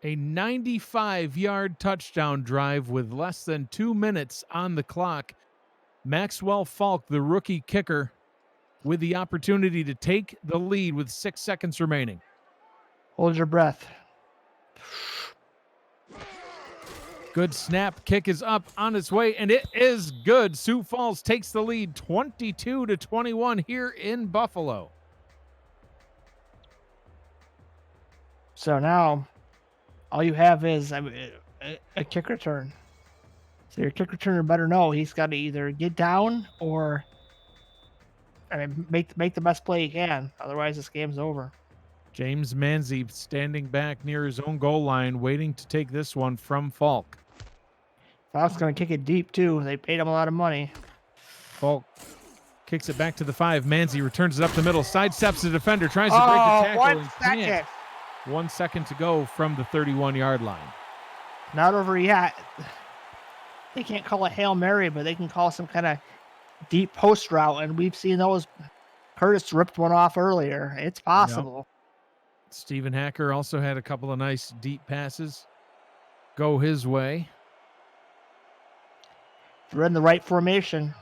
A 95-yard touchdown drive with less than 2 minutes on the clock. Maxwell Falk, the rookie kicker, with the opportunity to take the lead with 6 seconds remaining. Hold your breath. Good snap. Kick is up on its way, and it is good. Sioux Falls takes the lead 22-21 here in Buffalo. So now all you have is a kick return. So your kick returner better know he's got to either get down or make the best play he can. Otherwise, this game's over. James Manzi standing back near his own goal line, waiting to take this one from Falk. Falk's going to kick it deep, too. They paid him a lot of money. Falk kicks it back to the 5. Manzi returns it up the middle, sidesteps the defender, tries to break the tackle. 1 second. 1 second to go from the 31-yard line. Not over yet. They can't call a Hail Mary, but they can call some kind of deep post route, and we've seen those. Curtis ripped one off earlier. It's possible. Yep. Stephen Hacker also had a couple of nice deep passes go his way. They're in the right formation.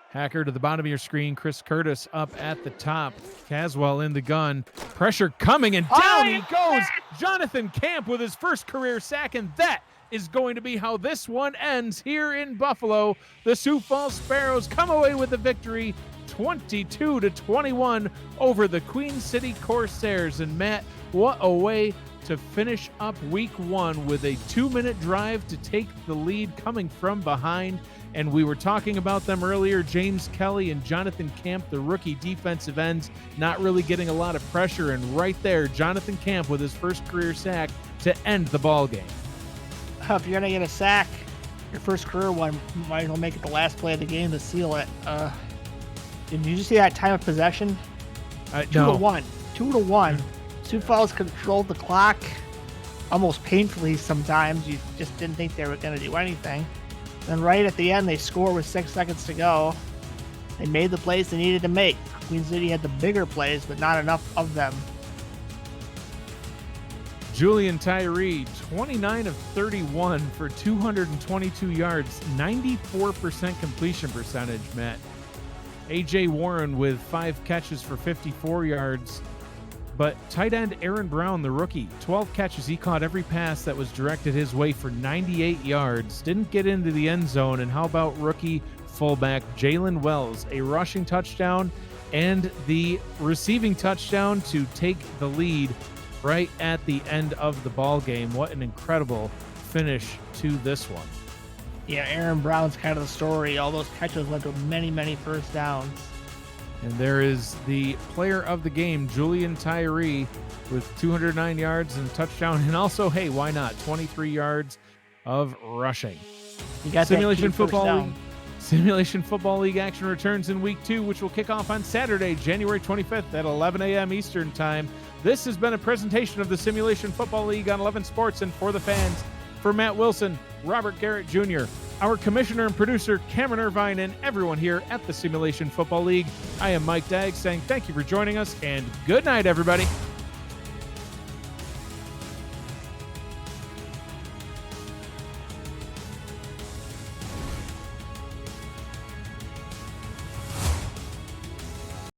Hacker to the bottom of your screen. Chris Curtis up at the top. Caswell in the gun. Pressure coming, and down he goes. Jonathan Camp with his first career sack, and that is going to be how this one ends here in Buffalo. The Sioux Falls Sparrows come away with the victory, 22-21 over the Queen City Corsairs. And Matt, what a way to finish up week 1 with a 2-minute drive to take the lead coming from behind. And we were talking about them earlier, James Kelly and Jonathan Camp, the rookie defensive ends, not really getting a lot of pressure. And right there, Jonathan Camp with his first career sack to end the ball game. If you're going to get a sack, your first career one, might as well make it the last play of the game to seal it. Did you see that time of possession? 2-1. 2-1. Sioux Falls controlled the clock almost painfully sometimes. You just didn't think they were going to do anything. Then right at the end, they score with 6 seconds to go. They made the plays they needed to make. Queen City had the bigger plays, but not enough of them. Julian Tyree, 29 of 31 for 222 yards, 94% completion percentage, Matt. A.J. Warren with 5 catches for 54 yards. But tight end Aaron Brown, the rookie, 12 catches. He caught every pass that was directed his way for 98 yards. Didn't get into the end zone. And how about rookie fullback Jalen Wells, a rushing touchdown and the receiving touchdown to take the lead right at the end of the ball game. What an incredible finish to this one. Yeah, Aaron Brown's kind of the story. All those catches led to many, many first downs. And there is the player of the game, Julian Tyree, with 209 yards and a touchdown. And also, hey, why not? 23 yards of rushing. You got Simulation Football League. Simulation Football League action returns in week 2, which will kick off on Saturday, January 25th at 11 a.m. Eastern Time. This has been a presentation of the Simulation Football League on 11 Sports and for the fans. For Matt Wilson, Robert Garrett Jr., our commissioner and producer, Cameron Irvine, and everyone here at the Simulation Football League, I am Mike Dagg saying thank you for joining us, and good night, everybody.